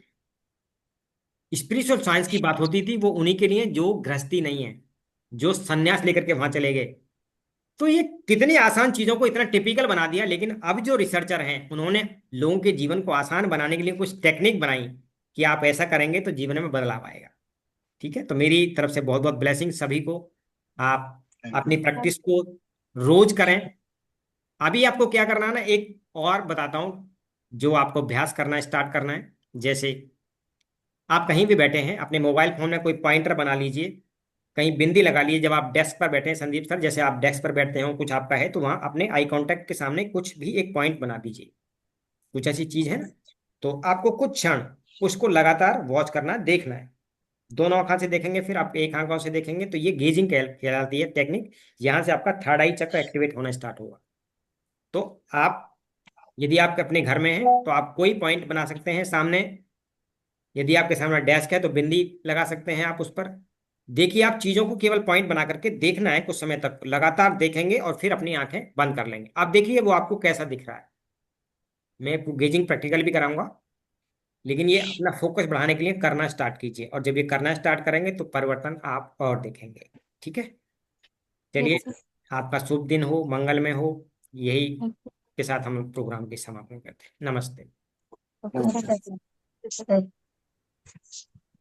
B: स्पिरिचुअल साइंस की बात होती थी वो उन्हीं के लिए जो गृहस्थी नहीं है, जो संन्यास लेकर के वहां चले गए। तो ये कितनी आसान चीजों को इतना टिपिकल बना दिया, लेकिन अब जो रिसर्चर हैं उन्होंने लोगों के जीवन को आसान बनाने के लिए कुछ टेक्निक बनाई कि आप ऐसा करेंगे तो जीवन में बदलाव आएगा। ठीक है, तो मेरी तरफ से बहुत बहुत ब्लेसिंग सभी को। आप
C: थैंक
B: अपनी
C: यू।
B: प्रैक्टिस को रोज करें। अभी आपको क्या करना है ना, एक और बताता हूं जो आपको अभ्यास करना स्टार्ट करना है। जैसे आप कहीं भी बैठे हैं, अपने मोबाइल फोन में कोई पॉइंटर बना लीजिए, कहीं बिंदी लगा लीजिए। जब आप डेस्क पर बैठे हैं संदीप सर, जैसे आप डेस्क पर बैठते हो, कुछ आपका है तो वहां अपने आई कांटेक्ट के सामने कुछ भी एक पॉइंट बना दीजिए। कुछ ऐसी चीज है ना, तो आपको कुछ क्षण उसको लगातार वॉच करना, देखना है। दोनों आंखों से देखेंगे, फिर आप एक आंखों से देखेंगे, तो ये गेजिंग कहलाती है टेक्निक। यहाँ से आपका थर्ड आई चक्र एक्टिवेट होना स्टार्ट होगा। तो आप, यदि आप अपने घर में हैं तो आप कोई पॉइंट बना सकते हैं सामने। यदि आपके सामने डेस्क है तो बिंदी लगा सकते हैं आप उस पर। देखिए, आप चीजों को केवल पॉइंट बना करके देखना है, कुछ समय तक लगातार देखेंगे और फिर अपनी आंखें बंद कर लेंगे। आप देखिए वो आपको कैसा दिख रहा है। मैं आपको गेजिंग प्रैक्टिकल भी कराऊंगा, लेकिन ये अपना फोकस बढ़ाने के लिए करना स्टार्ट कीजिए, और जब ये करना स्टार्ट करेंगे तो परिवर्तन आप और देखेंगे। ठीक है, चलिए।
A: यस
B: आपका शुभ दिन हो, मंगलमय हो। यही
A: सर।
B: के साथ हम प्रोग्राम की समापन करते हैं। नमस्ते।
C: नमस्ते।
D: Okay.